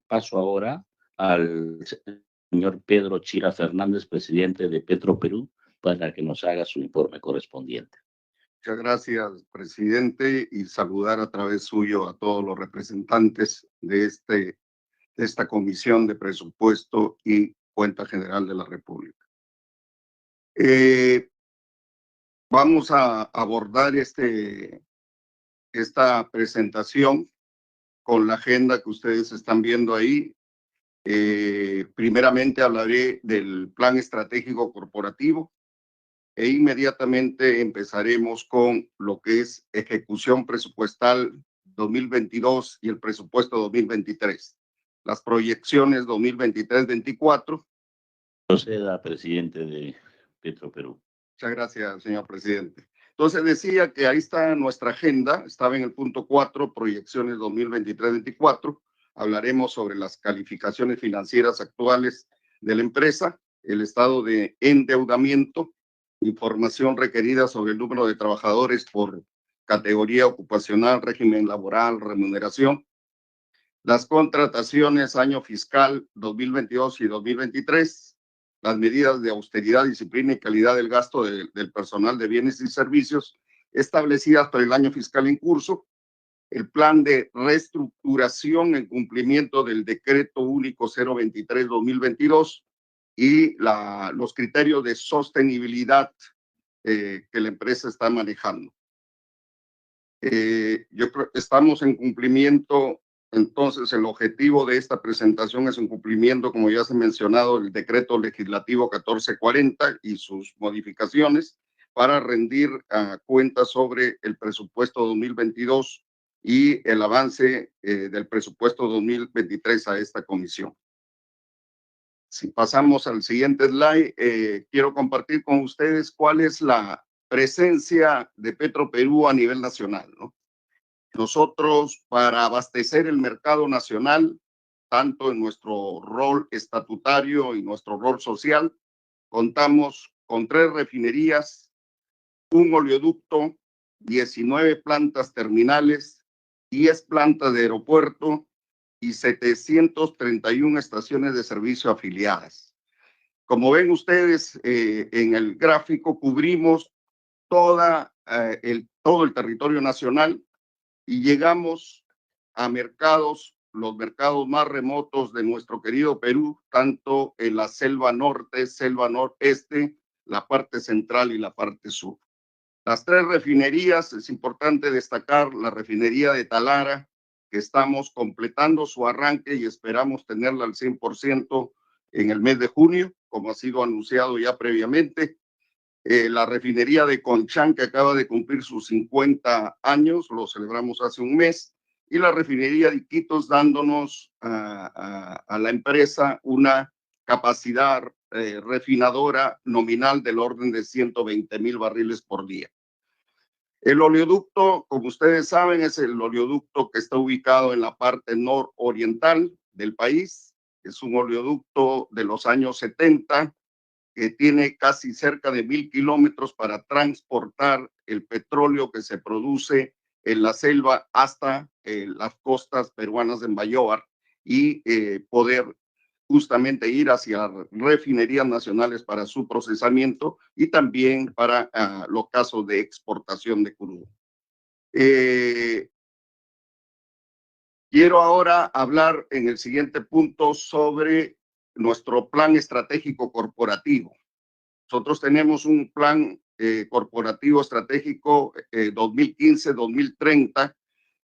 paso ahora al señor Pedro Chira Fernández, presidente de Petroperú, para que nos haga su informe correspondiente. Muchas gracias, presidente, y saludar a través suyo a todos los representantes de esta Comisión de Presupuesto y Cuenta General de la República. Vamos a abordar esta presentación con la agenda que ustedes están viendo ahí. Primeramente hablaré del Plan Estratégico Corporativo e inmediatamente empezaremos con lo que es ejecución presupuestal 2022 y el presupuesto 2023. Las proyecciones 2023-24. Proceda, presidente de Petroperú. Muchas gracias, señor presidente. Entonces decía que ahí está nuestra agenda, estaba en el punto 4, proyecciones 2023-24. Hablaremos sobre las calificaciones financieras actuales de la empresa, el estado de endeudamiento, información requerida sobre el número de trabajadores por categoría ocupacional, régimen laboral, remuneración, las contrataciones año fiscal 2022 y 2023, las medidas de austeridad, disciplina y calidad del gasto del personal de bienes y servicios establecidas para el año fiscal en curso, el plan de reestructuración en cumplimiento del decreto único 023-2022 y los criterios de sostenibilidad que la empresa está manejando. Yo creo que estamos en cumplimiento. Entonces, el objetivo de esta presentación es un cumplimiento, como ya se ha mencionado, del decreto legislativo 1440 y sus modificaciones para rendir cuentas sobre el presupuesto 2022 y el avance del presupuesto 2023 a esta comisión. Si pasamos al siguiente slide, quiero compartir con ustedes cuál es la presencia de Petroperú a nivel nacional, ¿no? Nosotros, para abastecer el mercado nacional, tanto en nuestro rol estatutario y nuestro rol social, contamos con 3 refinerías, un oleoducto, 19 plantas terminales, 10 plantas de aeropuerto y 731 estaciones de servicio afiliadas. Como ven ustedes en el gráfico, cubrimos todo el territorio nacional y llegamos a los mercados más remotos de nuestro querido Perú, tanto en la selva norte, selva noreste, la parte central y la parte sur. Las 3 refinerías, es importante destacar la refinería de Talara, que estamos completando su arranque y esperamos tenerla al 100% en el mes de junio, como ha sido anunciado ya previamente. La refinería de Conchán, que acaba de cumplir sus 50 años, lo celebramos hace un mes, y la refinería de Iquitos dándonos a la empresa una capacidad refinadora nominal del orden de 120,000 barriles por día. El oleoducto, como ustedes saben, es el oleoducto que está ubicado en la parte nororiental del país. Es un oleoducto de los años 70 que tiene casi cerca de 1,000 kilómetros para transportar el petróleo que se produce en la selva hasta las costas peruanas de Mbayóvar y poder justamente ir hacia refinerías nacionales para su procesamiento y también para los casos de exportación de crudo. Quiero ahora hablar en el siguiente punto sobre nuestro plan estratégico corporativo. Nosotros tenemos un plan corporativo estratégico 2015-2030,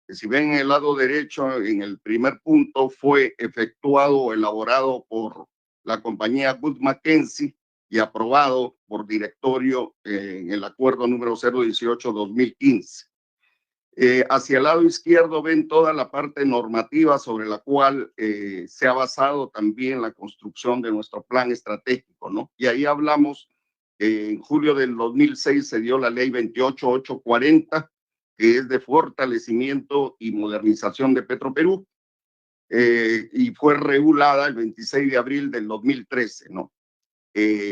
que si ven en el lado derecho, en el primer punto, fue efectuado o elaborado por la compañía Wood Mackenzie y aprobado por directorio en el acuerdo número 018-2015. Hacia el lado izquierdo ven toda la parte normativa sobre la cual se ha basado también la construcción de nuestro plan estratégico, ¿no? Y ahí hablamos, en julio del 2006 se dio la ley 28840, que es de fortalecimiento y modernización de Petroperú, y fue regulada el 26 de abril del 2013, ¿no?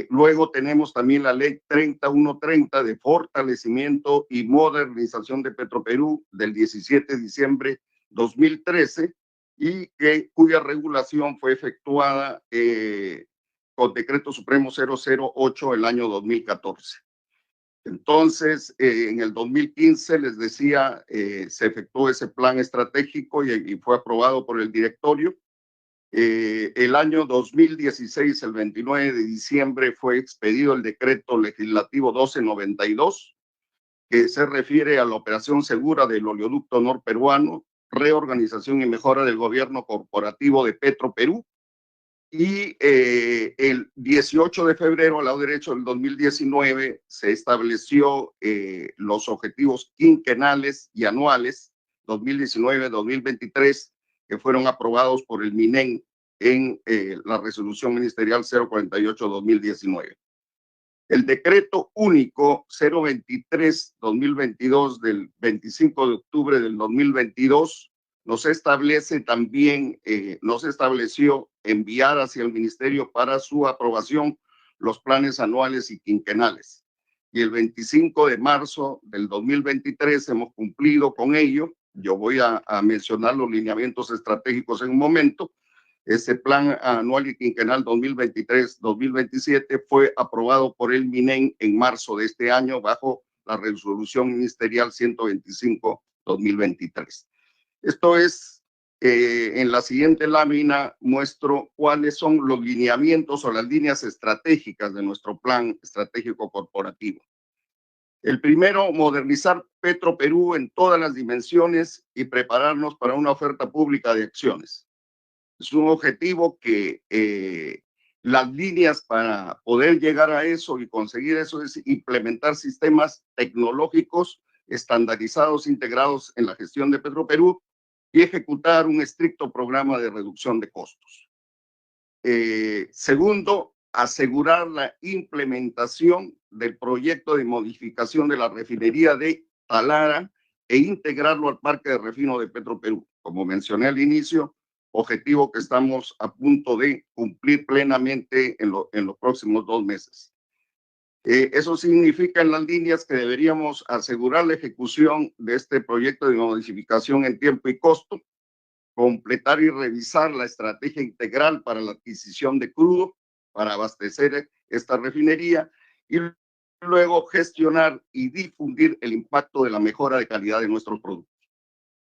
Luego tenemos también la ley 30130 de fortalecimiento y modernización de Petroperú del 17 de diciembre 2013 y cuya regulación fue efectuada con Decreto Supremo 008 el año 2014. Entonces, en el 2015, les decía, se efectuó ese plan estratégico y fue aprobado por el directorio. El año 2016, el 29 de diciembre, fue expedido el decreto legislativo 1292, que se refiere a la operación segura del oleoducto norperuano, reorganización y mejora del gobierno corporativo de Petroperú. Y el 18 de febrero, al lado derecho del 2019, se estableció los objetivos quinquenales y anuales 2019-2023, que fueron aprobados por el MINEN en la resolución ministerial 048-2019. El decreto único 023-2022 del 25 de octubre del 2022 nos establece también, nos estableció enviar hacia el ministerio para su aprobación los planes anuales y quinquenales. Y el 25 de marzo del 2023 hemos cumplido con ello. Yo voy a mencionar los lineamientos estratégicos en un momento. Ese plan anual y quinquenal 2023-2027 fue aprobado por el MINEN en marzo de este año bajo la resolución ministerial 125-2023. Esto es, en la siguiente lámina muestro cuáles son los lineamientos o las líneas estratégicas de nuestro plan estratégico corporativo. El primero, modernizar Petroperú en todas las dimensiones y prepararnos para una oferta pública de acciones. Es un objetivo que las líneas para poder llegar a eso y conseguir eso es implementar sistemas tecnológicos estandarizados, integrados en la gestión de Petroperú y ejecutar un estricto programa de reducción de costos. Segundo, asegurar la implementación del proyecto de modificación de la refinería de Talara e integrarlo al parque de refino de Petroperú. Como mencioné al inicio, objetivo que estamos a punto de cumplir plenamente en los próximos 2 meses. Eso significa en las líneas que deberíamos asegurar la ejecución de este proyecto de modificación en tiempo y costo, completar y revisar la estrategia integral para la adquisición de crudo para abastecer esta refinería y luego gestionar y difundir el impacto de la mejora de calidad de nuestros productos.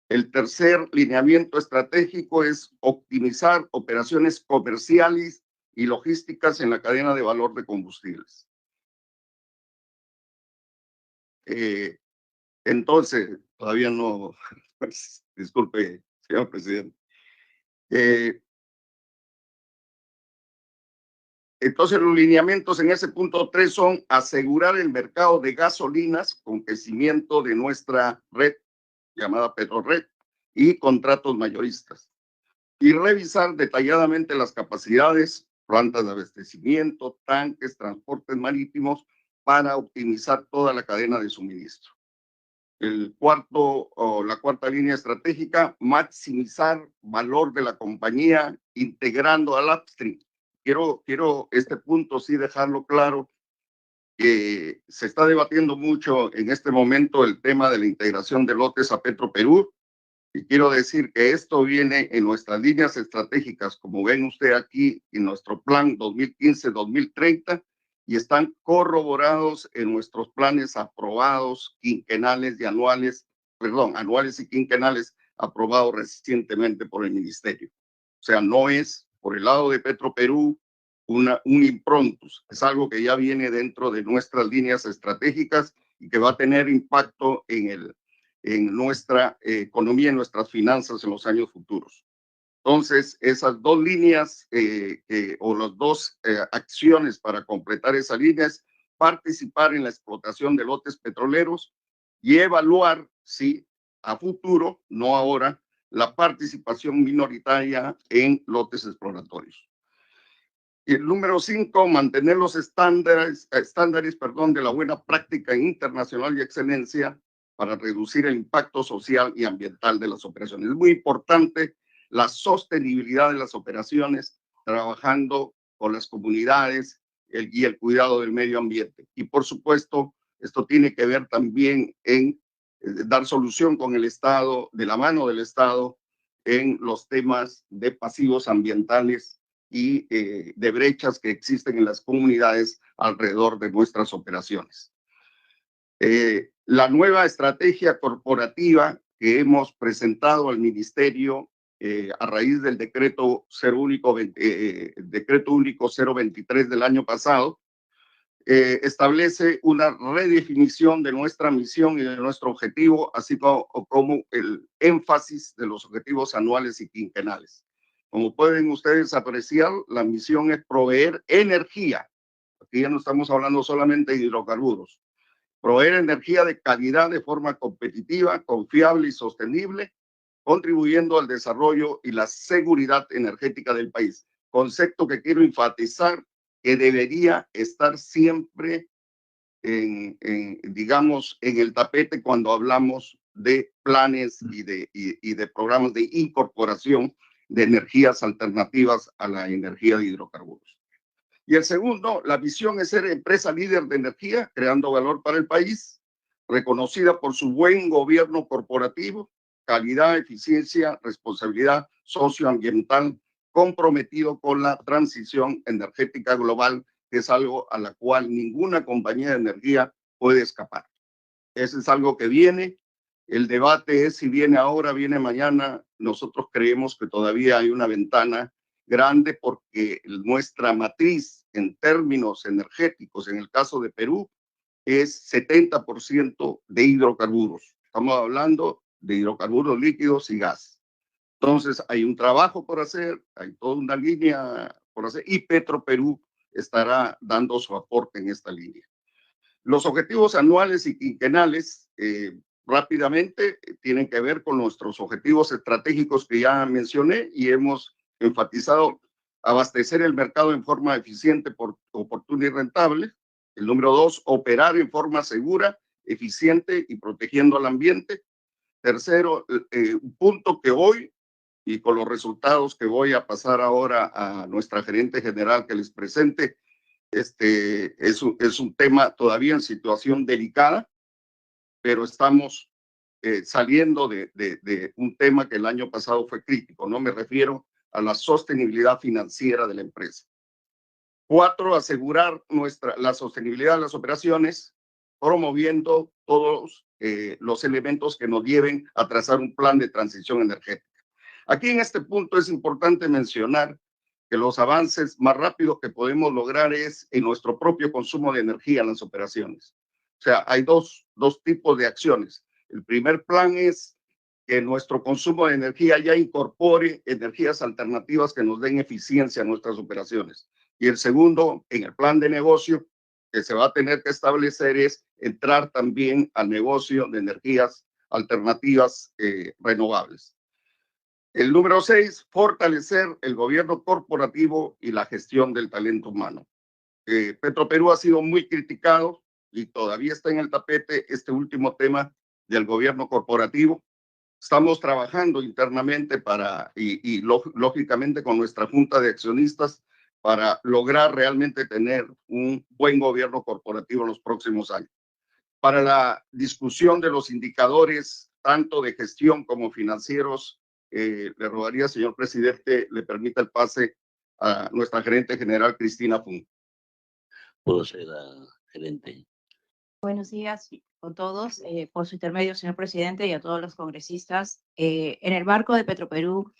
El tercer lineamiento estratégico es optimizar operaciones comerciales y logísticas en la cadena de valor de combustibles. Entonces, todavía no, disculpe, señor presidente. Entonces, los lineamientos en ese punto 3 son asegurar el mercado de gasolinas con crecimiento de nuestra red llamada Petrored y contratos mayoristas. Y revisar detalladamente las capacidades, plantas de abastecimiento, tanques, transportes marítimos para optimizar toda la cadena de suministro. La cuarta línea estratégica, maximizar valor de la compañía integrando al upstream. Quiero este punto sí dejarlo claro, que se está debatiendo mucho en este momento el tema de la integración de lotes a Petroperú, y quiero decir que esto viene en nuestras líneas estratégicas, como ven usted aquí, en nuestro plan 2015-2030, y están corroborados en nuestros planes aprobados quinquenales y anuales, anuales y quinquenales aprobados recientemente por el ministerio. O sea, no es por el lado de Petroperú un improntus, es algo que ya viene dentro de nuestras líneas estratégicas y que va a tener impacto en nuestra economía, en nuestras finanzas en los años futuros. Entonces, esas dos líneas o las dos acciones para completar esa línea es participar en la explotación de lotes petroleros y evaluar si a futuro, no ahora, la participación minoritaria en lotes exploratorios. Y el número 5, mantener los estándares de la buena práctica internacional y excelencia para reducir el impacto social y ambiental de las operaciones. Es muy importante la sostenibilidad de las operaciones, trabajando con las comunidades y el cuidado del medio ambiente. Y por supuesto, esto tiene que ver también en dar solución con el Estado, de la mano del Estado, en los temas de pasivos ambientales y de brechas que existen en las comunidades alrededor de nuestras operaciones. La nueva estrategia corporativa que hemos presentado al Ministerio a raíz del decreto único 023 del año pasado, establece una redefinición de nuestra misión y de nuestro objetivo, así como el énfasis de los objetivos anuales y quinquenales. Como pueden ustedes apreciar, la misión es proveer energía. Aquí ya no estamos hablando solamente de hidrocarburos. Proveer energía de calidad de forma competitiva, confiable y sostenible, contribuyendo al desarrollo y la seguridad energética del país. Concepto que quiero enfatizar que debería estar siempre digamos, en el tapete cuando hablamos de planes y de programas de incorporación de energías alternativas a la energía de hidrocarburos. Y el segundo, la visión es ser empresa líder de energía, creando valor para el país, reconocida por su buen gobierno corporativo, calidad, eficiencia, responsabilidad socioambiental, comprometido con la transición energética global, que es algo a la cual ninguna compañía de energía puede escapar. Eso es algo que viene. El debate es si viene ahora, viene mañana. Nosotros creemos que todavía hay una ventana grande porque nuestra matriz en términos energéticos, en el caso de Perú, es 70% de hidrocarburos. Estamos hablando de hidrocarburos líquidos y gas. Entonces, hay un trabajo por hacer, hay toda una línea por hacer y Petroperú estará dando su aporte en esta línea. Los objetivos anuales y quinquenales, rápidamente, tienen que ver con nuestros objetivos estratégicos que ya mencioné y hemos enfatizado abastecer el mercado en forma eficiente, oportuna y rentable. El número 2, operar en forma segura, eficiente y protegiendo al ambiente. Tercero, un punto que hoy, y con los resultados que voy a pasar ahora a nuestra gerente general que les presente, es un tema todavía en situación delicada, pero estamos saliendo de un tema que el año pasado fue crítico, ¿no? Me refiero a la sostenibilidad financiera de la empresa. 4, asegurar la sostenibilidad de las operaciones, promoviendo todos los elementos que nos lleven a trazar un plan de transición energética. Aquí en este punto es importante mencionar que los avances más rápidos que podemos lograr es en nuestro propio consumo de energía en las operaciones. O sea, hay dos tipos de acciones. El primer plan es que nuestro consumo de energía ya incorpore energías alternativas que nos den eficiencia a nuestras operaciones. Y el segundo, en el plan de negocio que se va a tener que establecer, es entrar también al negocio de energías alternativas renovables. El número 6, fortalecer el gobierno corporativo y la gestión del talento humano. Petroperú ha sido muy criticado y todavía está en el tapete este último tema del gobierno corporativo. Estamos trabajando internamente lógicamente con nuestra junta de accionistas para lograr realmente tener un buen gobierno corporativo en los próximos años. Para la discusión de los indicadores, tanto de gestión como financieros, le rogaría, señor presidente, le permita el pase a nuestra gerente general, Cristina Fung. Puedo ser gerente. Buenos días con todos. Por su intermedio, señor presidente, y a todos los congresistas. En el marco de Petroperú...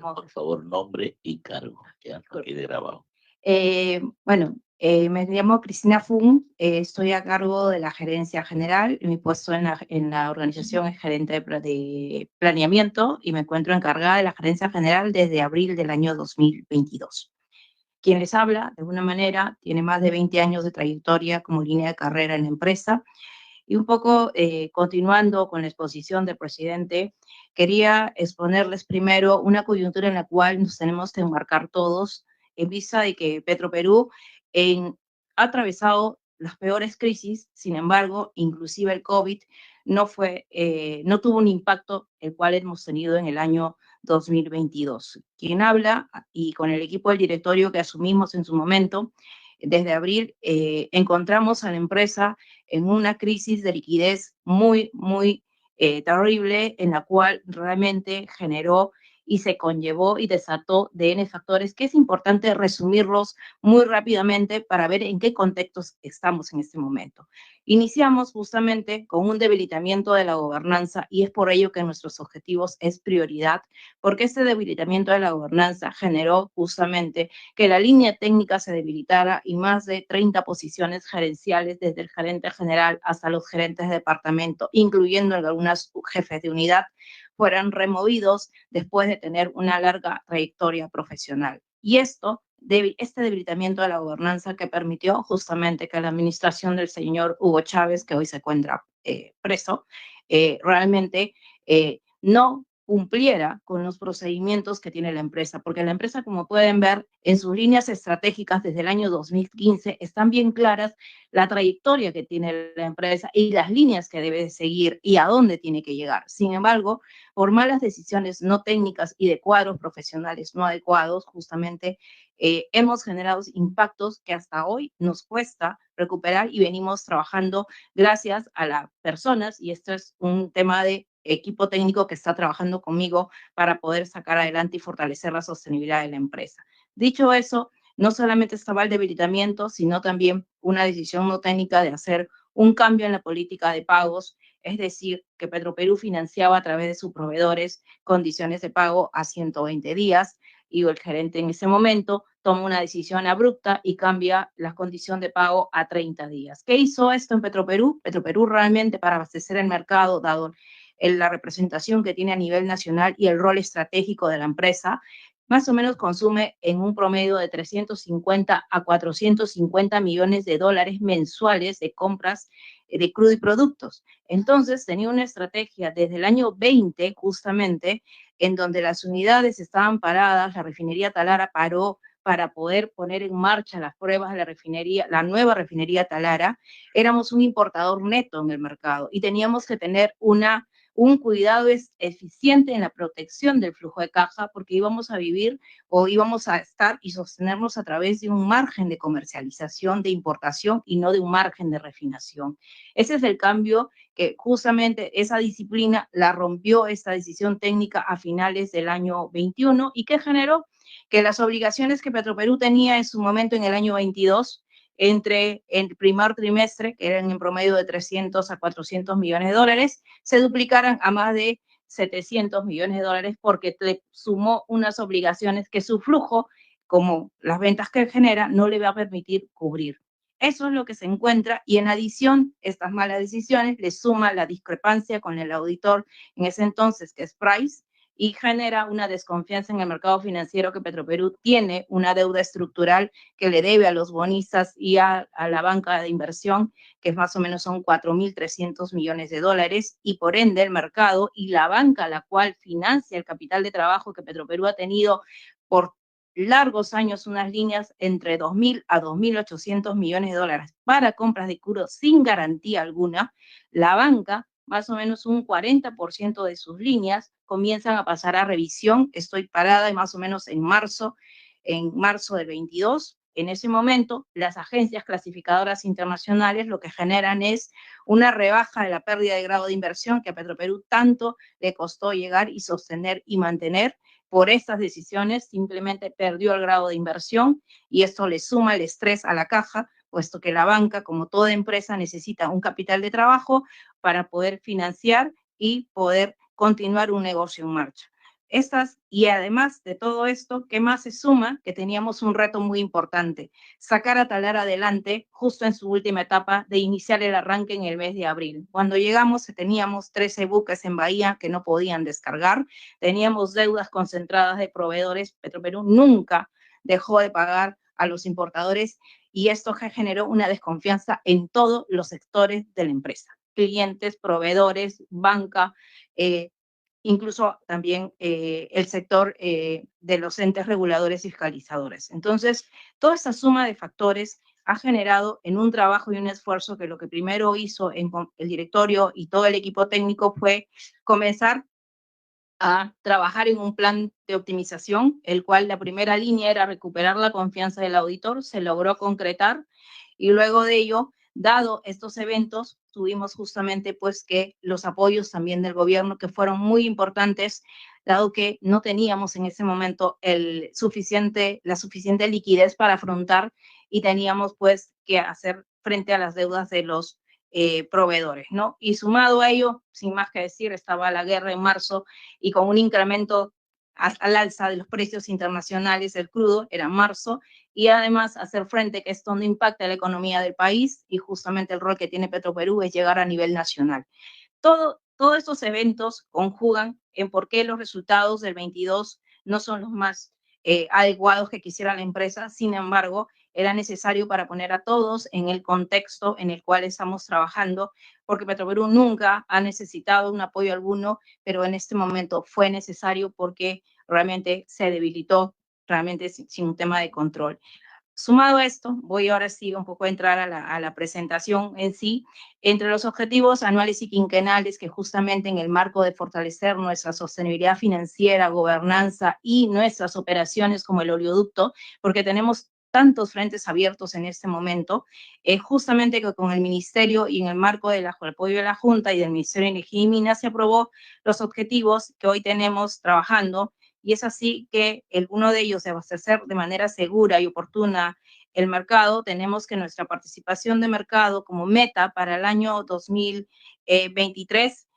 Por favor, nombre y cargo, ya no quede grabado. Me llamo Cristina Fung, estoy a cargo de la gerencia general. Mi puesto en la organización es gerente de planeamiento y me encuentro encargada de la gerencia general desde abril del año 2022. Quien les habla, de alguna manera, tiene más de 20 años de trayectoria como línea de carrera en la empresa. Y un poco continuando con la exposición del presidente, quería exponerles primero una coyuntura en la cual nos tenemos que enmarcar todos en vista de que Petroperú ha atravesado las peores crisis. Sin embargo, inclusive el COVID no tuvo un impacto el cual hemos tenido en el año 2022. Quien habla, y con el equipo del directorio que asumimos en su momento, desde abril, encontramos a la empresa en una crisis de liquidez muy terrible, en la cual realmente generó y se conllevó y desató de N factores que es importante resumirlos muy rápidamente para ver en qué contextos estamos en este momento. Iniciamos justamente con un debilitamiento de la gobernanza y es por ello que nuestros objetivos es prioridad, porque este debilitamiento de la gobernanza generó justamente que la línea técnica se debilitara y más de 30 posiciones gerenciales, desde el gerente general hasta los gerentes de departamento, incluyendo algunos jefes de unidad, fueran removidos después de tener una larga trayectoria profesional. Y este debilitamiento de la gobernanza que permitió justamente que la administración del señor Hugo Chávez, que hoy se encuentra preso, realmente no cumpliera con los procedimientos que tiene la empresa, porque la empresa, como pueden ver, en sus líneas estratégicas desde el año 2015 están bien claras la trayectoria que tiene la empresa y las líneas que debe seguir y a dónde tiene que llegar. Sin embargo, por malas decisiones no técnicas y de cuadros profesionales no adecuados, justamente hemos generado impactos que hasta hoy nos cuesta recuperar y venimos trabajando gracias a las personas, y esto es un tema de equipo técnico que está trabajando conmigo para poder sacar adelante y fortalecer la sostenibilidad de la empresa. Dicho eso, no solamente estaba el debilitamiento, sino también una decisión no técnica de hacer un cambio en la política de pagos, es decir, que Petroperú financiaba a través de sus proveedores condiciones de pago a 120 días, y el gerente en ese momento toma una decisión abrupta y cambia la condición de pago a 30 días. ¿Qué hizo esto en Petroperú? Petroperú realmente, para abastecer el mercado, dado la representación que tiene a nivel nacional y el rol estratégico de la empresa, más o menos consume en un promedio de 350 a 450 millones de dólares mensuales de compras de crudo y productos. Entonces, tenía una estrategia desde el año 20, justamente, en donde las unidades estaban paradas, la refinería Talara paró para poder poner en marcha las pruebas de la refinería, la nueva refinería Talara. Éramos un importador neto en el mercado y teníamos que tener un cuidado eficiente en la protección del flujo de caja, porque íbamos a vivir o íbamos a estar y sostenernos a través de un margen de comercialización, de importación, y no de un margen de refinación. Ese es el cambio que justamente esa disciplina la rompió esta decisión técnica a finales del año 21, y que generó que las obligaciones que Petroperú tenía en su momento en el año 22, entre el primer trimestre, que eran en promedio de 300 a 400 millones de dólares, se duplicaran a más de 700 millones de dólares, porque le sumó unas obligaciones que su flujo, como las ventas que genera, no le va a permitir cubrir. Eso es lo que se encuentra, y en adición, estas malas decisiones le suma la discrepancia con el auditor en ese entonces, que es Price, y genera una desconfianza en el mercado financiero, que Petroperú tiene una deuda estructural que le debe a los bonistas y a la banca de inversión, que más o menos son 4.300 millones de dólares, y por ende el mercado y la banca, la cual financia el capital de trabajo que Petroperú ha tenido por largos años, unas líneas entre 2.000 a 2.800 millones de dólares para compras de crudo sin garantía alguna. La banca, más o menos un 40% de sus líneas comienzan a pasar a revisión. Estoy parada y más o menos en marzo del 22. En ese momento, las agencias clasificadoras internacionales lo que generan es una rebaja de la pérdida de grado de inversión que a Petroperú tanto le costó llegar y sostener y mantener. Por estas decisiones simplemente perdió el grado de inversión, y esto le suma el estrés a la caja, puesto que la banca, como toda empresa, necesita un capital de trabajo para poder financiar y poder continuar un negocio en marcha. Y además de todo esto, ¿qué más se suma? Que teníamos un reto muy importante: sacar a Talara adelante justo en su última etapa de iniciar el arranque en el mes de abril. Cuando llegamos teníamos 13 buques en Bahía que no podían descargar, teníamos deudas concentradas de proveedores. Petroperú nunca dejó de pagar a los importadores, y esto generó una desconfianza en todos los sectores de la empresa: clientes, proveedores, banca, incluso también el sector de los entes reguladores y fiscalizadores. Entonces, toda esta suma de factores ha generado en un trabajo y un esfuerzo que lo que primero hizo el directorio y todo el equipo técnico fue comenzar a trabajar en un plan de optimización, el cual la primera línea era recuperar la confianza del auditor. Se logró concretar, y luego de ello, dado estos eventos, tuvimos justamente pues que los apoyos también del gobierno que fueron muy importantes, dado que no teníamos en ese momento la suficiente liquidez para afrontar y teníamos pues que hacer frente a las deudas de los proveedores, ¿no? Y sumado a ello, sin más que decir, estaba la guerra en marzo y con un incremento al alza de los precios internacionales del crudo, era marzo, y además hacer frente que esto no impacta la economía del país y justamente el rol que tiene Petroperú es llegar a nivel nacional. Todos estos eventos conjugan en por qué los resultados del 22 no son los más adecuados que quisiera la empresa. Sin embargo, era necesario para poner a todos en el contexto en el cual estamos trabajando, porque Petroperú nunca ha necesitado un apoyo alguno, pero en este momento fue necesario porque realmente se debilitó, realmente sin un tema de control. Sumado a esto, voy ahora sí un poco a entrar a la presentación en sí. Entre los objetivos anuales y quinquenales que justamente en el marco de fortalecer nuestra sostenibilidad financiera, gobernanza y nuestras operaciones como el oleoducto, porque tenemos tantos frentes abiertos en este momento, justamente que con el Ministerio y en el marco del apoyo de la Junta y del Ministerio de Energía y Minas se aprobó los objetivos que hoy tenemos trabajando. Y es así que uno de ellos, de abastecer de manera segura y oportuna el mercado, tenemos que nuestra participación de mercado como meta para el año 2023,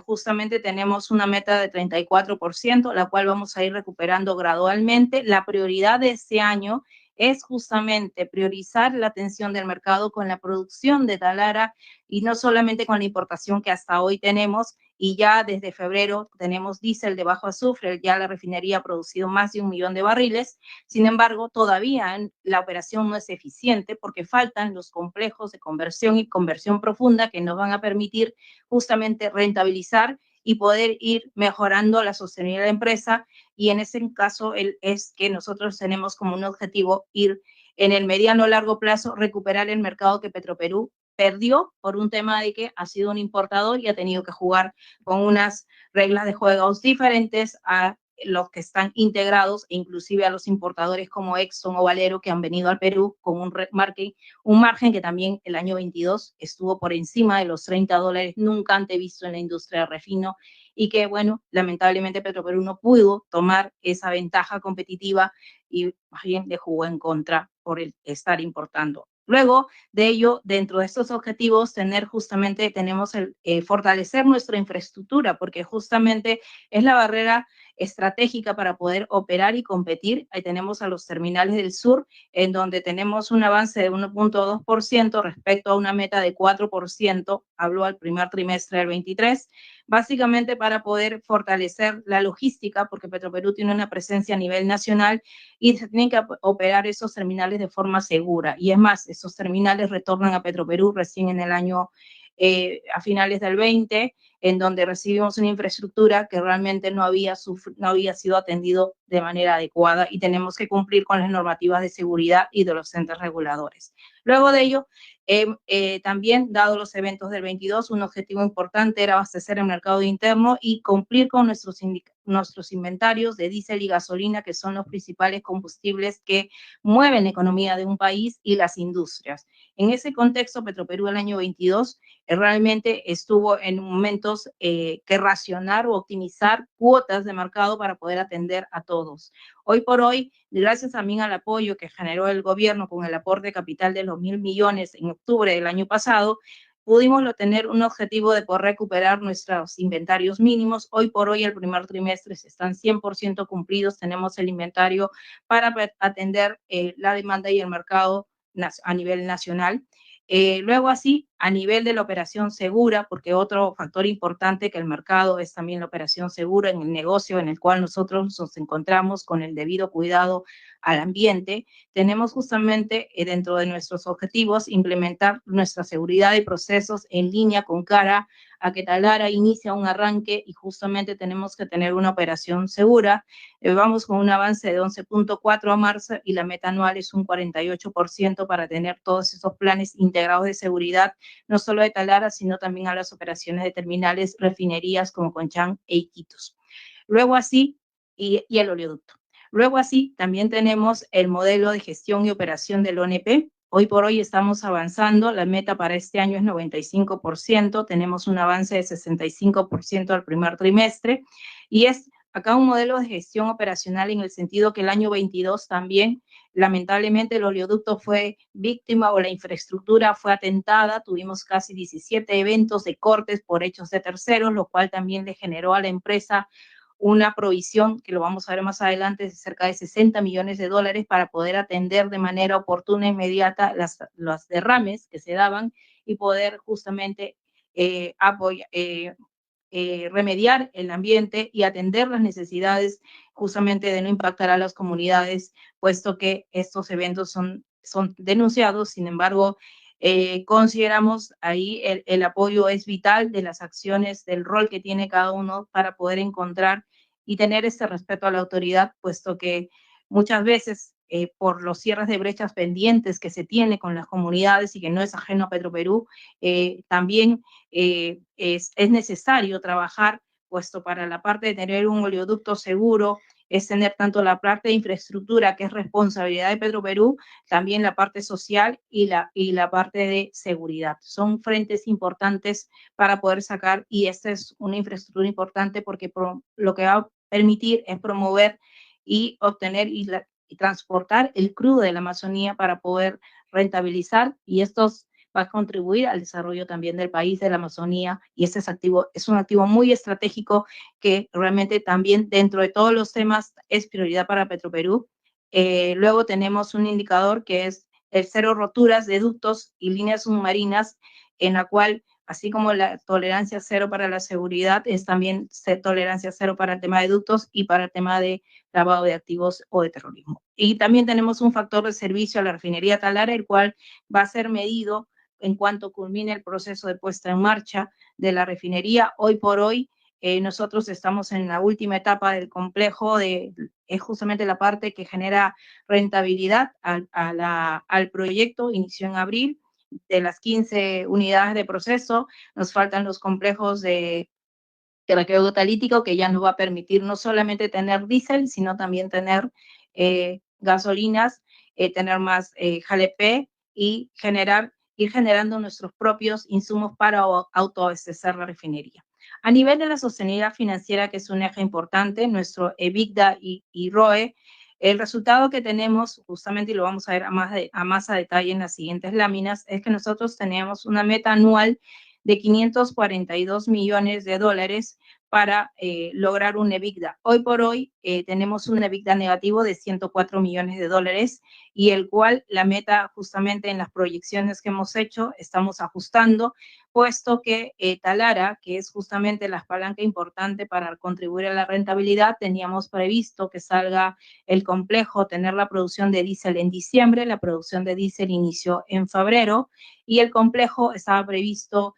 justamente tenemos una meta de 34%, la cual vamos a ir recuperando gradualmente. La prioridad de este año es justamente priorizar la atención del mercado con la producción de Talara y no solamente con la importación que hasta hoy tenemos, y ya desde febrero tenemos diésel de bajo azufre, ya la refinería ha producido más de 1 millón de barriles. Sin embargo, todavía la operación no es eficiente porque faltan los complejos de conversión y conversión profunda que nos van a permitir justamente rentabilizar y poder ir mejorando la sostenibilidad de la empresa, y en ese caso es que nosotros tenemos como un objetivo ir en el mediano o largo plazo, recuperar el mercado que Petroperú perdió por un tema de que ha sido un importador y ha tenido que jugar con unas reglas de juegos diferentes a los que están integrados, e inclusive a los importadores como Exxon o Valero que han venido al Perú con un margen que también el año 22 estuvo por encima de los $30, nunca antes visto en la industria de refino, y que, bueno, lamentablemente Petroperú no pudo tomar esa ventaja competitiva y más bien le jugó en contra por el estar importando. Luego de ello, dentro de estos objetivos, tenemos el fortalecer nuestra infraestructura, porque justamente es la barrera estratégica para poder operar y competir. Ahí tenemos a los terminales del sur, en donde tenemos un avance de 1.2% respecto a una meta de 4%, habló al primer trimestre del 23, básicamente para poder fortalecer la logística, porque Petroperú tiene una presencia a nivel nacional y se tienen que operar esos terminales de forma segura. Y es más, esos terminales retornan a Petroperú recién en el año, a finales del 20, en donde recibimos una infraestructura que realmente no había sido atendido de manera adecuada y tenemos que cumplir con las normativas de seguridad y de los entes reguladores. Luego de ello, también, dado los eventos del 22, un objetivo importante era abastecer el mercado interno y cumplir con nuestros inventarios de diésel y gasolina, que son los principales combustibles que mueven la economía de un país y las industrias. En ese contexto, Petroperú el año 22 realmente estuvo en momentos que racionar o optimizar cuotas de mercado para poder atender a todos. Hoy por hoy, gracias también al apoyo que generó el gobierno con el aporte de capital de los 1.000 millones en octubre del año pasado, pudimos tener un objetivo de poder recuperar nuestros inventarios mínimos. Hoy por hoy, el primer trimestre están 100% cumplidos. Tenemos el inventario para atender la demanda y el mercado a nivel nacional. Luego así, a nivel de la operación segura, porque otro factor importante que el mercado es también la operación segura en el negocio en el cual nosotros nos encontramos con el debido cuidado al ambiente, tenemos justamente dentro de nuestros objetivos implementar nuestra seguridad y procesos en línea con cara a que Talara inicia un arranque y justamente tenemos que tener una operación segura. Vamos con un avance de 11.4 a marzo y la meta anual es un 48% para tener todos esos planes integrados de seguridad, no solo de Talara, sino también a las operaciones de terminales, refinerías como Conchán e Iquitos. Luego así, y el oleoducto. Luego así, también tenemos el modelo de gestión y operación del ONP, Hoy por hoy estamos avanzando, la meta para este año es 95%, tenemos un avance de 65% al primer trimestre, y es acá un modelo de gestión operacional en el sentido que el año 22 también, lamentablemente, el oleoducto fue víctima o la infraestructura fue atentada, tuvimos casi 17 eventos de cortes por hechos de terceros, lo cual también le generó a la empresa una provisión, que lo vamos a ver más adelante, de cerca de 60 millones de dólares para poder atender de manera oportuna e inmediata los derrames que se daban y poder justamente remediar el ambiente y atender las necesidades justamente de no impactar a las comunidades, puesto que estos eventos son denunciados. Sin embargo, consideramos ahí el apoyo es vital de las acciones, del rol que tiene cada uno para poder encontrar y tener este respeto a la autoridad, puesto que muchas veces por los cierres de brechas pendientes que se tiene con las comunidades y que no es ajeno a Petroperú, también es necesario trabajar, puesto para la parte de tener un oleoducto seguro, es tener tanto la parte de infraestructura, que es responsabilidad de Petroperú, también la parte social y la parte de seguridad. Son frentes importantes para poder sacar, y esta es una infraestructura importante porque lo que va a permitir es promover y obtener y transportar el crudo de la Amazonía para poder rentabilizar, y estos va a contribuir al desarrollo también del país, de la Amazonía, y este es un activo muy estratégico que realmente también dentro de todos los temas es prioridad para Petroperú. Luego tenemos un indicador que es el cero roturas de ductos y líneas submarinas, en la cual, así como la tolerancia cero para la seguridad, es también tolerancia cero para el tema de ductos y para el tema de lavado de activos o de terrorismo. Y también tenemos un factor de servicio a la refinería Talara, el cual va a ser medido en cuanto culmine el proceso de puesta en marcha de la refinería. Hoy por hoy, nosotros estamos en la última etapa del complejo, es justamente la parte que genera rentabilidad al proyecto. Inició en abril. De las 15 unidades de proceso, nos faltan los complejos de craqueo catalítico, que ya nos va a permitir no solamente tener diésel, sino también tener gasolinas, tener más JLP y ir generando nuestros propios insumos para autoabastecer la refinería. A nivel de la sostenibilidad financiera, que es un eje importante, nuestro EBITDA y ROE, el resultado que tenemos, justamente, y lo vamos a ver a más a detalle en las siguientes láminas, es que nosotros tenemos una meta anual de 542 millones de dólares para lograr un EBITDA. Hoy por hoy tenemos un EBITDA negativo de 104 millones de dólares, y el cual la meta, justamente en las proyecciones que hemos hecho, estamos ajustando, puesto que Talara, que es justamente la palanca importante para contribuir a la rentabilidad, teníamos previsto que salga el complejo, tener la producción de diésel en diciembre. La producción de diésel inició en febrero y el complejo estaba previsto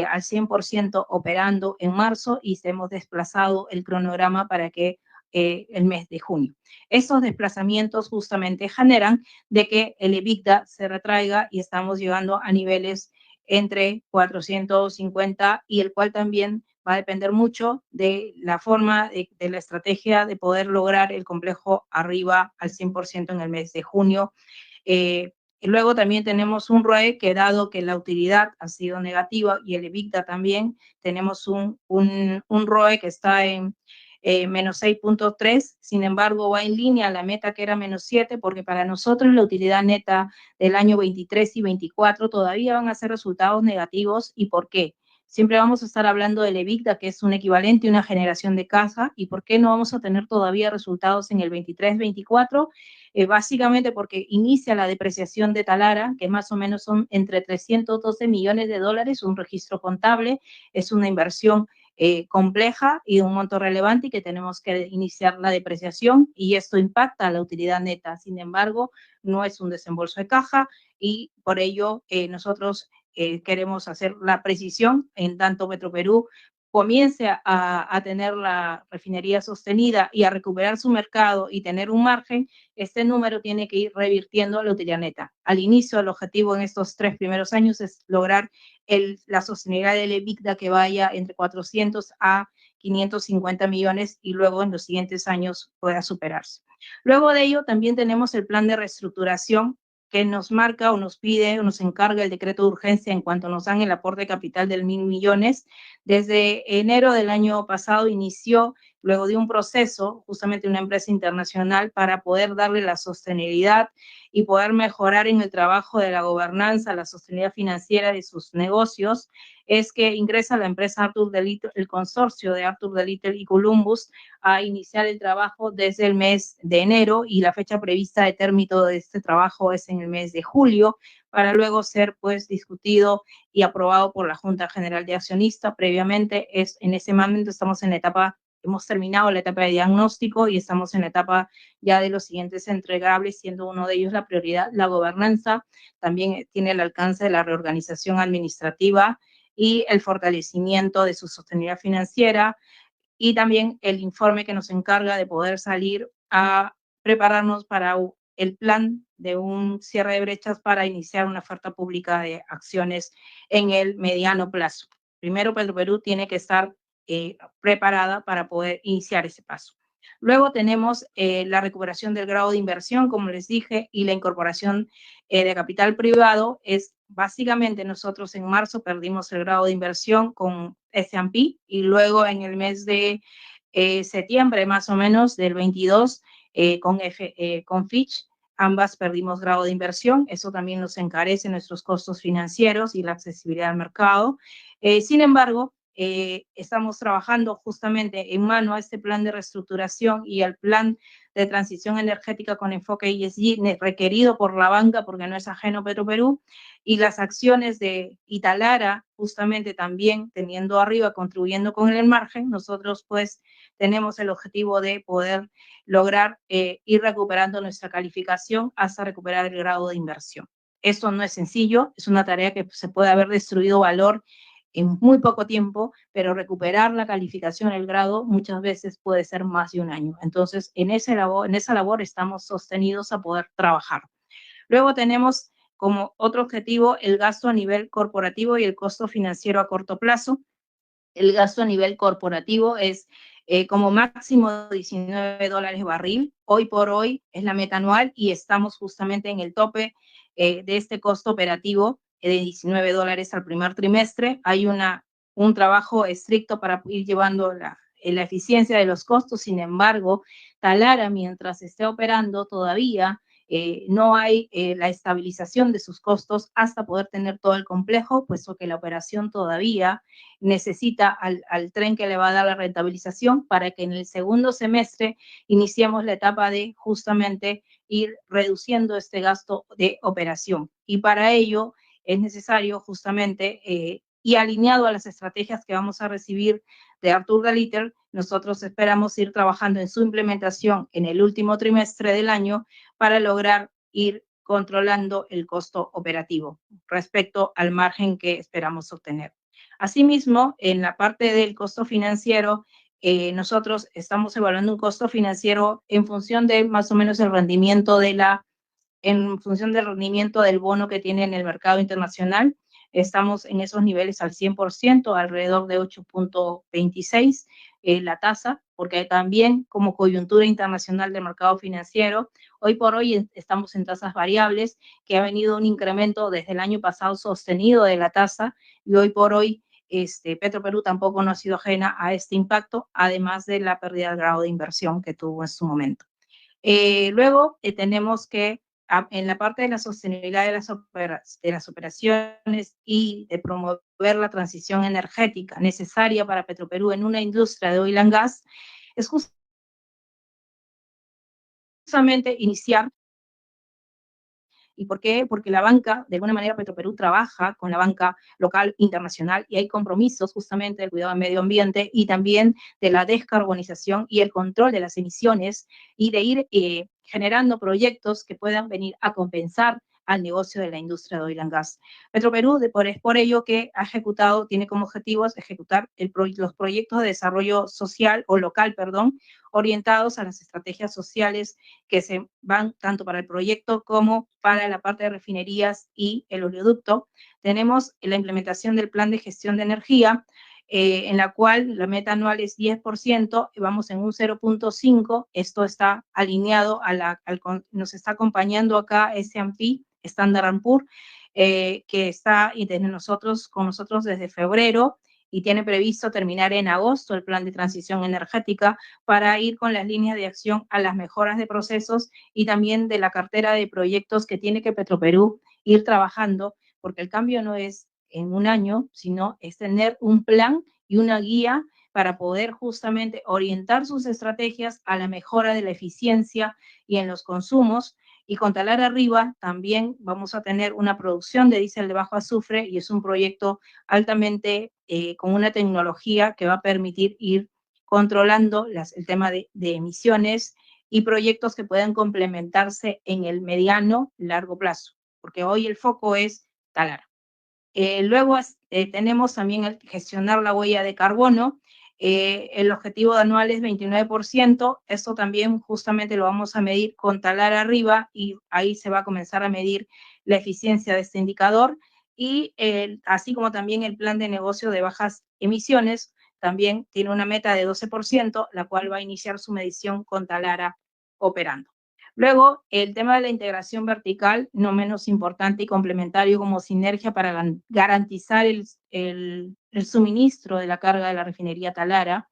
al 100% operando en marzo, y hemos desplazado el cronograma para que el mes de junio. Estos desplazamientos justamente generan de que el EBITDA se retraiga y estamos llegando a niveles entre 450, y el cual también va a depender mucho de la forma, de la estrategia de poder lograr el complejo arriba al 100% en el mes de junio. Y luego también tenemos un ROE que, dado que la utilidad ha sido negativa y el EBITDA también, tenemos un ROE que está en menos 6.3, sin embargo va en línea a la meta, que era menos 7, porque para nosotros la utilidad neta del año 23 y 24 todavía van a ser resultados negativos. ¿Y por qué? Siempre vamos a estar hablando del EBITDA, que es un equivalente a una generación de caja. ¿Y por qué no vamos a tener todavía resultados en el 23-24? Básicamente porque inicia la depreciación de Talara, que más o menos son entre 312 millones de dólares, un registro contable, es una inversión compleja y de un monto relevante, y que tenemos que iniciar la depreciación, y esto impacta a la utilidad neta. Sin embargo, no es un desembolso de caja, y por ello nosotros queremos hacer la precisión en tanto Petroperú comience a tener la refinería sostenida y a recuperar su mercado y tener un margen. Este número tiene que ir revirtiendo a la utilidad neta. Al inicio, el objetivo en estos 3 primeros años es lograr la sostenibilidad del EBITDA, que vaya entre 400 a 550 millones, y luego en los siguientes años pueda superarse. Luego de ello, también tenemos el plan de reestructuración que nos marca o nos pide o nos encarga el decreto de urgencia en cuanto nos dan el aporte de capital de 1.000 millones. Desde enero del año pasado inició, luego de un proceso, justamente una empresa internacional, para poder darle la sostenibilidad y poder mejorar en el trabajo de la gobernanza, la sostenibilidad financiera de sus negocios, es que ingresa la empresa Arthur de Little, el consorcio de Arthur de Little y Columbus, a iniciar el trabajo desde el mes de enero, y la fecha prevista de término de este trabajo es en el mes de julio, para luego ser pues discutido y aprobado por la Junta General de Accionistas. Previamente, en ese momento estamos en la etapa, hemos terminado la etapa de diagnóstico y estamos en la etapa ya de los siguientes entregables, siendo uno de ellos la prioridad, la gobernanza. También tiene el alcance de la reorganización administrativa y el fortalecimiento de su sostenibilidad financiera, y también el informe que nos encarga de poder salir a prepararnos para el plan de un cierre de brechas para iniciar una oferta pública de acciones en el mediano plazo. Primero, Petroperú tiene que estar preparada para poder iniciar ese paso. Luego tenemos la recuperación del grado de inversión, como les dije, y la incorporación de capital privado. Es básicamente, nosotros en marzo perdimos el grado de inversión con S&P, y luego en el mes de septiembre más o menos del 22 con Fitch, ambas perdimos grado de inversión. Eso también nos encarece nuestros costos financieros y la accesibilidad al mercado. Sin embargo, estamos trabajando justamente en mano a este plan de reestructuración y al plan de transición energética con enfoque ESG requerido por la banca, porque no es ajeno a Petroperú, y las acciones de Italara, justamente también teniendo arriba, contribuyendo con el margen. Nosotros pues tenemos el objetivo de poder lograr ir recuperando nuestra calificación hasta recuperar el grado de inversión. Esto no es sencillo, es una tarea que se puede haber destruido valor en muy poco tiempo, pero recuperar la calificación, el grado, muchas veces puede ser más de un año. Entonces, en esa labor estamos sostenidos a poder trabajar. Luego tenemos como otro objetivo el gasto a nivel corporativo y el costo financiero a corto plazo. El gasto a nivel corporativo es como máximo $19 barril. Hoy por hoy es la meta anual y estamos justamente en el tope de este costo operativo de $19 al primer trimestre. Hay un trabajo estricto para ir llevando la eficiencia de los costos. Sin embargo, Talara, mientras esté operando, todavía no hay la estabilización de sus costos hasta poder tener todo el complejo, puesto que la operación todavía necesita al tren que le va a dar la rentabilización, para que en el segundo semestre iniciemos la etapa de justamente ir reduciendo este gasto de operación. Y para ello es necesario justamente, y alineado a las estrategias que vamos a recibir de Arthur de Little, nosotros esperamos ir trabajando en su implementación en el último trimestre del año para lograr ir controlando el costo operativo respecto al margen que esperamos obtener. Asimismo, en la parte del costo financiero, nosotros estamos evaluando un costo financiero en función de más o menos el rendimiento en función del rendimiento del bono que tiene en el mercado internacional. Estamos en esos niveles al 100%, alrededor de 8.26 la tasa, porque también como coyuntura internacional del mercado financiero, hoy por hoy estamos en tasas variables, que ha venido un incremento desde el año pasado sostenido de la tasa, y hoy por hoy Petroperú tampoco no ha sido ajena a este impacto, además de la pérdida del grado de inversión que tuvo en su momento. Luego tenemos que en la parte de la sostenibilidad de las operaciones y de promover la transición energética necesaria para Petroperú en una industria de oil and gas, es justamente iniciar. ¿Y por qué? Porque la banca, de alguna manera, Petroperú trabaja con la banca local, internacional, y hay compromisos justamente del cuidado del medio ambiente y también de la descarbonización y el control de las emisiones, y de ir generando proyectos que puedan venir a compensar al negocio de la industria de oil and gas. Petroperú, es por ello que tiene como objetivos ejecutar los proyectos de desarrollo social o local, orientados a las estrategias sociales que se van tanto para el proyecto como para la parte de refinerías y el oleoducto. Tenemos la implementación del plan de gestión de energía, en la cual la meta anual es 10%, vamos en un 0.5, esto está alineado nos está acompañando acá S&P Standard & Poor's, que está con nosotros desde febrero y tiene previsto terminar en agosto el plan de transición energética para ir con las líneas de acción a las mejoras de procesos y también de la cartera de proyectos que tiene que Petroperú ir trabajando, porque el cambio no es en un año, sino es tener un plan y una guía para poder justamente orientar sus estrategias a la mejora de la eficiencia y en los consumos. Y con Talar Arriba también vamos a tener una producción de diésel de bajo azufre y es un proyecto altamente con una tecnología que va a permitir ir controlando el tema de emisiones y proyectos que puedan complementarse en el mediano largo plazo, porque hoy el foco es Talar. Luego tenemos también el gestionar la huella de carbono. El objetivo anual es 29%. Esto también justamente lo vamos a medir con Talar Arriba y ahí se va a comenzar a medir la eficiencia de este indicador. Y así como también el plan de negocio de bajas emisiones, también tiene una meta de 12%, la cual va a iniciar su medición con Talara operando. Luego, el tema de la integración vertical, no menos importante y complementario como sinergia para garantizar el suministro de la carga de la refinería Talara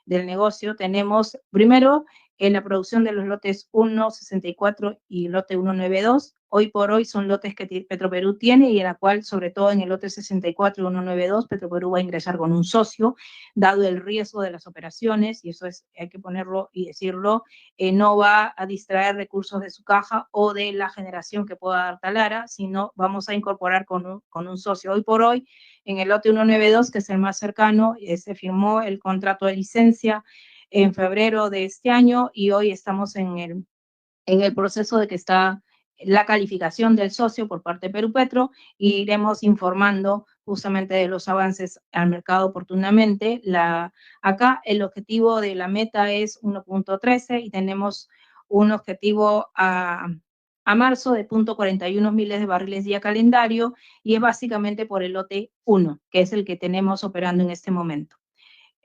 del negocio. Tenemos primero en la producción de los lotes 1.64 y lote 192. Hoy por hoy son lotes que Petroperú tiene y en la cual, sobre todo en el lote 64 y 192, Petroperú va a ingresar con un socio, dado el riesgo de las operaciones, y eso hay que ponerlo y decirlo, no va a distraer recursos de su caja o de la generación que pueda dar Talara, sino vamos a incorporar con un socio. Hoy por hoy, en el lote 192, que es el más cercano, se firmó el contrato de licencia en febrero de este año y hoy estamos en el proceso de que está la calificación del socio por parte de Perú Petro y iremos informando justamente de los avances al mercado oportunamente. Acá el objetivo de la meta es 1.13 y tenemos un objetivo a marzo de 0.41 miles de barriles día calendario y es básicamente por el lote 1, que es el que tenemos operando en este momento.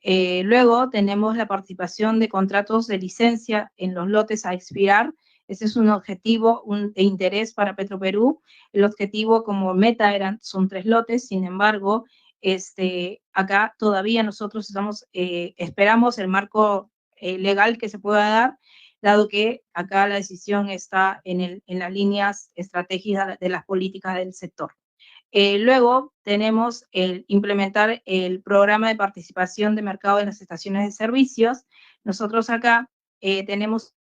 Luego tenemos la participación de contratos de licencia en los lotes a expirar. Ese es un objetivo de interés para Petroperú. El objetivo como meta son 3 lotes, sin embargo, acá todavía nosotros esperamos el marco legal que se pueda dar, dado que acá la decisión está en las líneas estratégicas de las políticas del sector. Luego tenemos implementar el programa de participación de mercado en las estaciones de servicios. Nosotros acá tenemos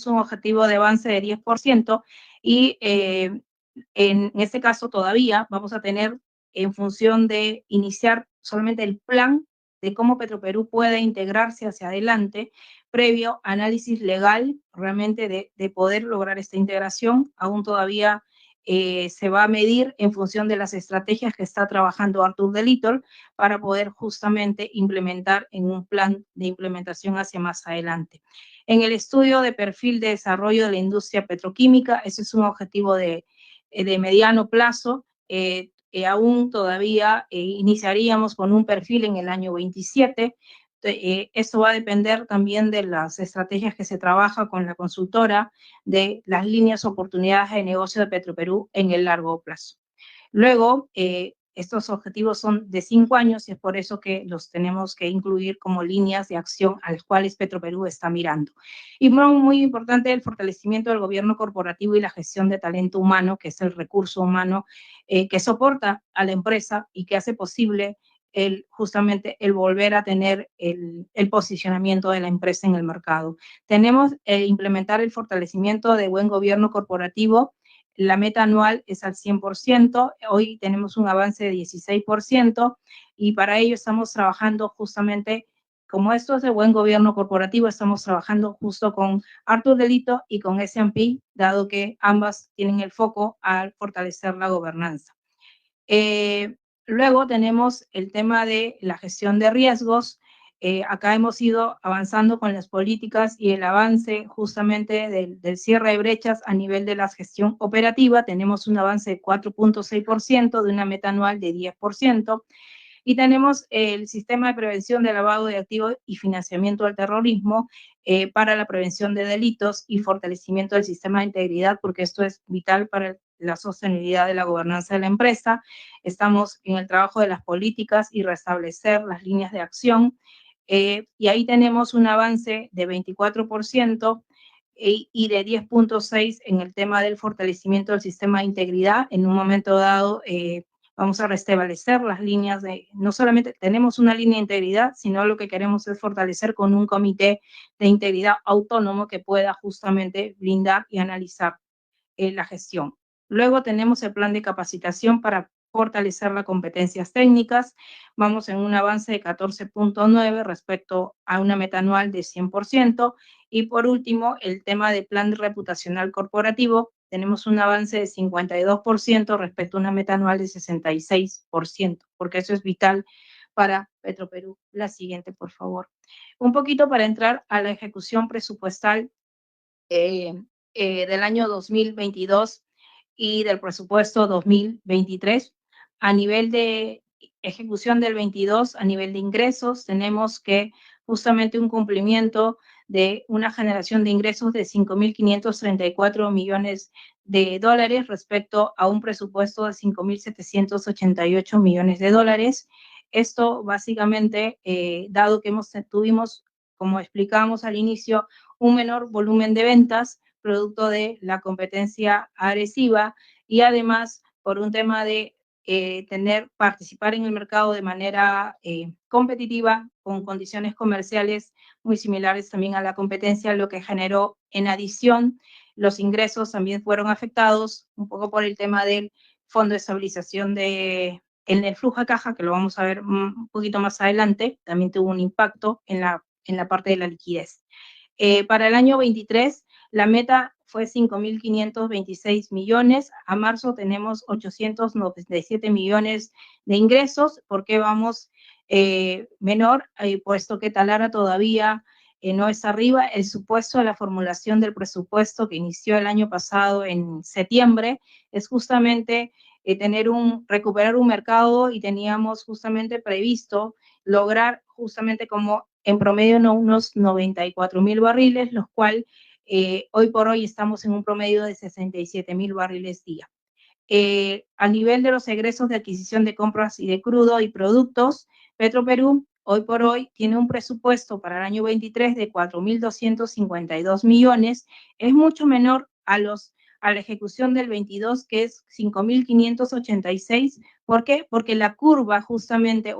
un objetivo de avance de 10% y en este caso todavía vamos a tener, en función de iniciar solamente el plan de cómo Petroperú puede integrarse hacia adelante, previo análisis legal realmente de poder lograr esta integración. Aún todavía se va a medir en función de las estrategias que está trabajando Arthur de Little para poder justamente implementar en un plan de implementación hacia más adelante. En el estudio de perfil de desarrollo de la industria petroquímica, ese es un objetivo de mediano plazo. Aún todavía iniciaríamos con un perfil en el año 27. Esto va a depender también de las estrategias que se trabaja con la consultora, de las líneas oportunidades de negocio de Petroperú en el largo plazo. Luego, estos objetivos son de 5 años y es por eso que los tenemos que incluir como líneas de acción a las cuales Petroperú está mirando. Y muy importante, el fortalecimiento del gobierno corporativo y la gestión de talento humano, que es el recurso humano que soporta a la empresa y que hace posible justamente el volver a tener el posicionamiento de la empresa en el mercado. Tenemos implementar el fortalecimiento de buen gobierno corporativo. La meta anual es al 100%, hoy tenemos un avance de 16% y para ello estamos trabajando justamente, como esto es de buen gobierno corporativo, estamos trabajando justo con Arthur de Little y con S&P, dado que ambas tienen el foco al fortalecer la gobernanza. Luego tenemos el tema de la gestión de riesgos. Acá hemos ido avanzando con las políticas y el avance justamente del cierre de brechas a nivel de la gestión operativa. Tenemos un avance de 4.6% de una meta anual de 10%. Y tenemos el sistema de prevención de lavado de activos y financiamiento del terrorismo para la prevención de delitos y fortalecimiento del sistema de integridad, porque esto es vital para la sostenibilidad de la gobernanza de la empresa. Estamos en el trabajo de las políticas y restablecer las líneas de acción. Y ahí tenemos un avance de 24% y de 10.6% en el tema del fortalecimiento del sistema de integridad. En un momento dado vamos a restablecer las líneas no solamente tenemos una línea de integridad, sino lo que queremos es fortalecer con un comité de integridad autónomo que pueda justamente brindar y analizar la gestión. Luego tenemos el plan de capacitación para fortalecer las competencias técnicas. Vamos en un avance de 14.9 respecto a una meta anual de 100%. Y por último, el tema del plan reputacional corporativo. Tenemos un avance de 52% respecto a una meta anual de 66%, porque eso es vital para Petroperú. La siguiente, por favor. Un poquito para entrar a la ejecución presupuestal del año 2022 y del presupuesto 2023. A nivel de ejecución del 22, a nivel de ingresos, tenemos que justamente un cumplimiento de una generación de ingresos de 5.534 millones de dólares respecto a un presupuesto de 5.788 millones de dólares. Esto básicamente, dado que tuvimos, como explicábamos al inicio, un menor volumen de ventas, producto de la competencia agresiva y además por un tema de participar en el mercado de manera competitiva, con condiciones comerciales muy similares también a la competencia, lo que generó en adición los ingresos también fueron afectados un poco por el tema del Fondo de Estabilización en el flujo de caja, que lo vamos a ver un poquito más adelante, también tuvo un impacto en la parte de la liquidez. Para el año 23, la meta fue 5.526 millones. A marzo tenemos 897 millones de ingresos. ¿Por qué vamos menor? Puesto que Talara todavía no es arriba. El supuesto de la formulación del presupuesto que inició el año pasado en septiembre es justamente recuperar un mercado y teníamos justamente previsto lograr justamente como en promedio unos 94.000 barriles, los cuales hoy por hoy estamos en un promedio de 67.000 barriles día. A nivel de los egresos de adquisición de compras y de crudo y productos, Petroperú hoy por hoy tiene un presupuesto para el año 23 de 4.252 millones, es mucho menor a la ejecución del 22, que es 5.586. ¿Por qué? Porque la curva justamente,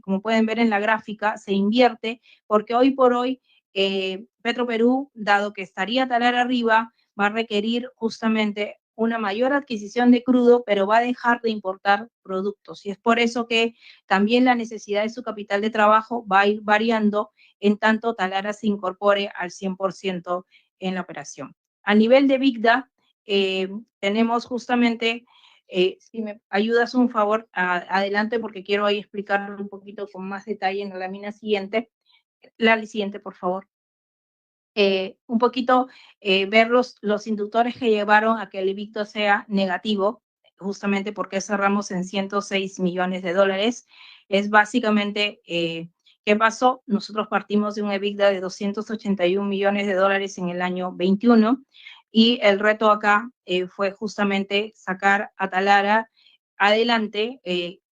como pueden ver en la gráfica, se invierte, porque hoy por hoy Petroperú, dado que estaría Talara arriba, va a requerir justamente una mayor adquisición de crudo, pero va a dejar de importar productos. Y es por eso que también la necesidad de su capital de trabajo va a ir variando en tanto Talara se incorpore al 100% en la operación. A nivel de EBITDA, tenemos justamente, si me ayudas un favor, adelante, porque quiero ahí explicarlo un poquito con más detalle en la lámina siguiente. La siguiente, por favor. Un poquito ver los inductores que llevaron a que el EBITDA sea negativo, justamente porque cerramos en 106 millones de dólares. Es básicamente, ¿qué pasó? Nosotros partimos de un EBITDA de 281 millones de dólares en el año 21 y el reto acá fue justamente sacar a Talara adelante,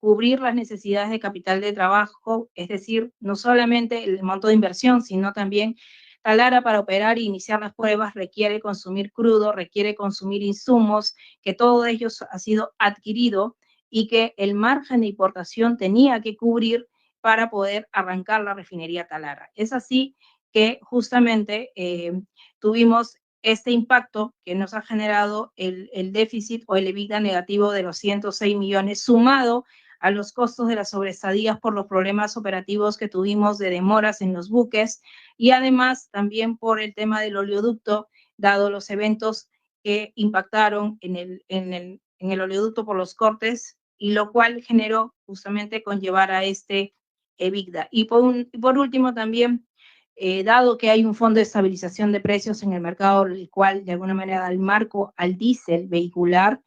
cubrir las necesidades de capital de trabajo, es decir, no solamente el monto de inversión, sino también Talara, para operar e iniciar las pruebas, requiere consumir crudo, requiere consumir insumos, que todo ello ha sido adquirido y que el margen de importación tenía que cubrir para poder arrancar la refinería Talara. Es así que justamente tuvimos este impacto que nos ha generado el déficit o el EBITDA negativo de los 106 millones, sumado a los costos de las sobreestadías por los problemas operativos que tuvimos de demoras en los buques y además también por el tema del oleoducto, dado los eventos que impactaron en el oleoducto por los cortes y lo cual generó justamente conllevar a este EBITDA. Y por último también, dado que hay un fondo de estabilización de precios en el mercado, el cual de alguna manera da el marco al diésel vehicular,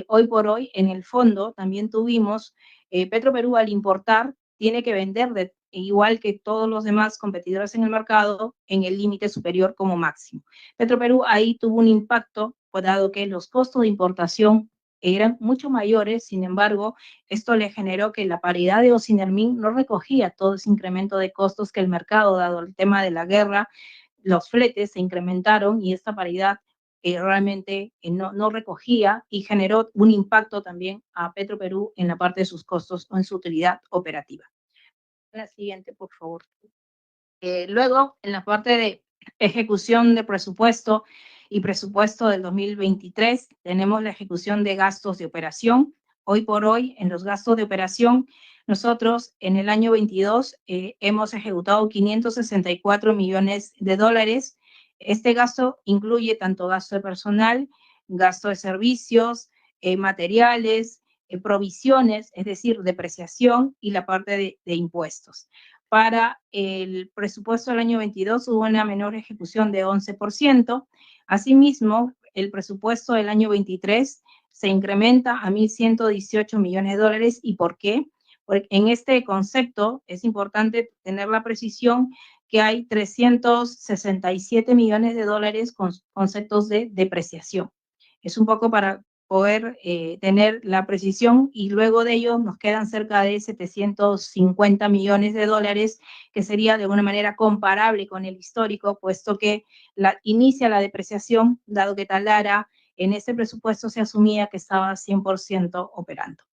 hoy por hoy en el fondo también tuvimos, Petroperú al importar tiene que vender igual que todos los demás competidores en el mercado, en el límite superior como máximo. Petroperú ahí tuvo un impacto, dado que los costos de importación eran mucho mayores. Sin embargo, esto le generó que la paridad de Ocinermin no recogía todo ese incremento de costos que el mercado, dado el tema de la guerra, los fletes se incrementaron y esta paridad realmente no recogía y generó un impacto también a Petroperú en la parte de sus costos o en su utilidad operativa. La siguiente, por favor. Luego, en la parte de ejecución de presupuesto y presupuesto del 2023, tenemos la ejecución de gastos de operación. Hoy por hoy, en los gastos de operación, nosotros en el año 22 hemos ejecutado 564 millones de dólares. Este gasto incluye tanto gasto de personal, gasto de servicios, materiales, provisiones, es decir, depreciación y la parte de impuestos. Para el presupuesto del año 22 hubo una menor ejecución de 11%. Asimismo, el presupuesto del año 23 se incrementa a 1.118 millones de dólares. ¿Y por qué? Porque en este concepto es importante tener la precisión que hay 367 millones de dólares con conceptos de depreciación. Es un poco para poder tener la precisión, y luego de ello nos quedan cerca de 750 millones de dólares, que sería de alguna manera comparable con el histórico, puesto que inicia la depreciación, dado que Talara en ese presupuesto se asumía que estaba 100% operando.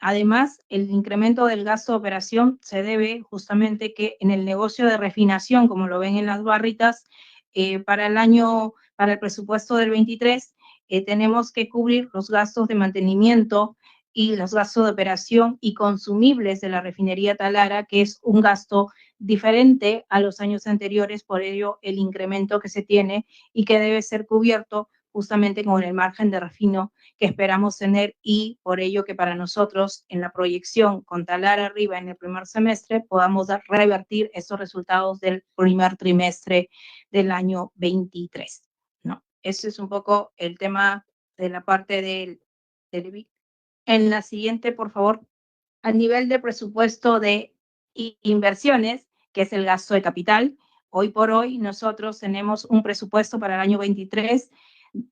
Además, el incremento del gasto de operación se debe justamente que en el negocio de refinación, como lo ven en las barritas, para el presupuesto del 23, tenemos que cubrir los gastos de mantenimiento y los gastos de operación y consumibles de la refinería Talara, que es un gasto diferente a los años anteriores, por ello el incremento que se tiene y que debe ser cubierto justamente con el margen de refino que esperamos tener, y por ello que para nosotros en la proyección con Talara arriba en el primer semestre podamos revertir esos resultados del primer trimestre del año 23. ¿No? Ese es un poco el tema de la parte del EBIT. En la siguiente, por favor, a nivel de presupuesto de inversiones, que es el gasto de capital, hoy por hoy nosotros tenemos un presupuesto para el año 23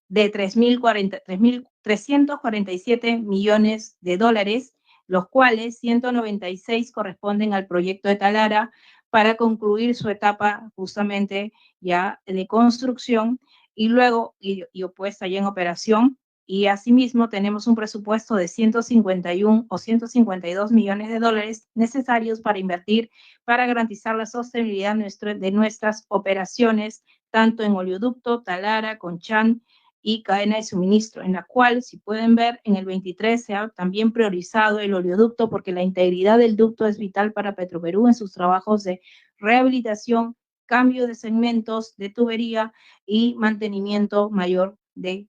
de 3.347 millones de dólares, los cuales 196 corresponden al proyecto de Talara para concluir su etapa justamente ya de construcción y luego y puesta ya en operación. Y asimismo tenemos un presupuesto de 151 o 152 millones de dólares necesarios para invertir, para garantizar la sostenibilidad de nuestras operaciones, tanto en oleoducto, Talara, Conchán y cadena de suministro, en la cual, si pueden ver, en el 23 se ha también priorizado el oleoducto, porque la integridad del ducto es vital para Petroperú en sus trabajos de rehabilitación, cambio de segmentos de tubería y mantenimiento mayor del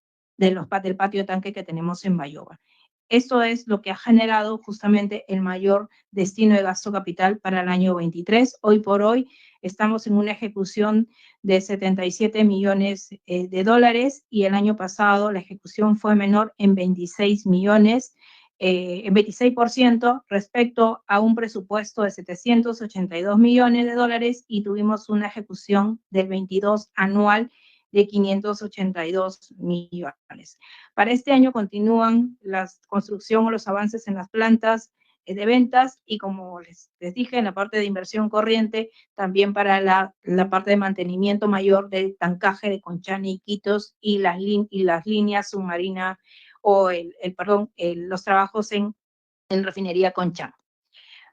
patio de tanque que tenemos en Bayóvar. Esto es lo que ha generado justamente el mayor destino de gasto capital para el año 23. Hoy por hoy estamos en una ejecución de 77 millones de dólares, y el año pasado la ejecución fue menor en 26 millones, en 26% respecto a un presupuesto de 782 millones de dólares, y tuvimos una ejecución del 22 anual de 582 millones. Para este año continúan la construcción o los avances en las plantas de ventas, y como les dije, en la parte de inversión corriente, también para la parte de mantenimiento mayor del tancaje de Conchán y Iquitos y las líneas submarinas o los trabajos en refinería Conchán.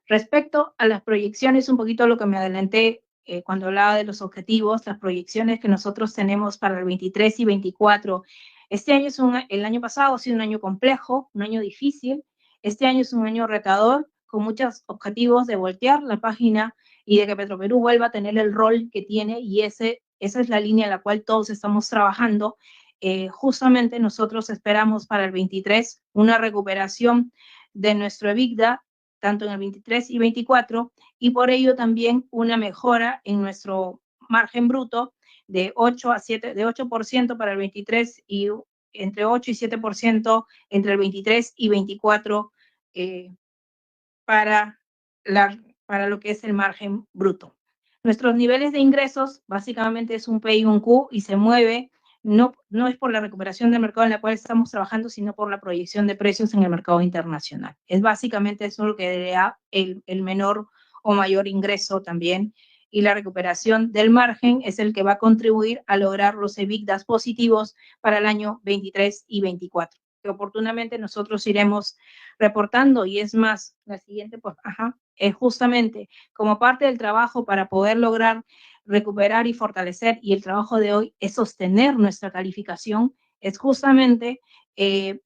Respecto a las proyecciones, un poquito lo que me adelanté cuando hablaba de los objetivos, las proyecciones que nosotros tenemos para el 23 y 24. El año pasado ha sido un año complejo, un año difícil. Este año es un año retador, con muchos objetivos de voltear la página y de que Petroperú vuelva a tener el rol que tiene, y esa es la línea en la cual todos estamos trabajando. Justamente nosotros esperamos para el 23 una recuperación de nuestro EBITDA, tanto en el 23 y 24, y por ello también una mejora en nuestro margen bruto de 8% para el 23 y entre 8 y 7% entre el 23 y 24 para para lo que es el margen bruto. Nuestros niveles de ingresos básicamente es un P y un Q y se mueve, no es por la recuperación del mercado en la cual estamos trabajando, sino por la proyección de precios en el mercado internacional. Es básicamente eso lo que da el menor o mayor ingreso también, y la recuperación del margen es el que va a contribuir a lograr los EBITDAs positivos para el año 23 y 24, que oportunamente nosotros iremos reportando. Y es más, la siguiente, pues, es justamente como parte del trabajo para poder lograr recuperar y fortalecer, y el trabajo de hoy es sostener nuestra calificación, es justamente,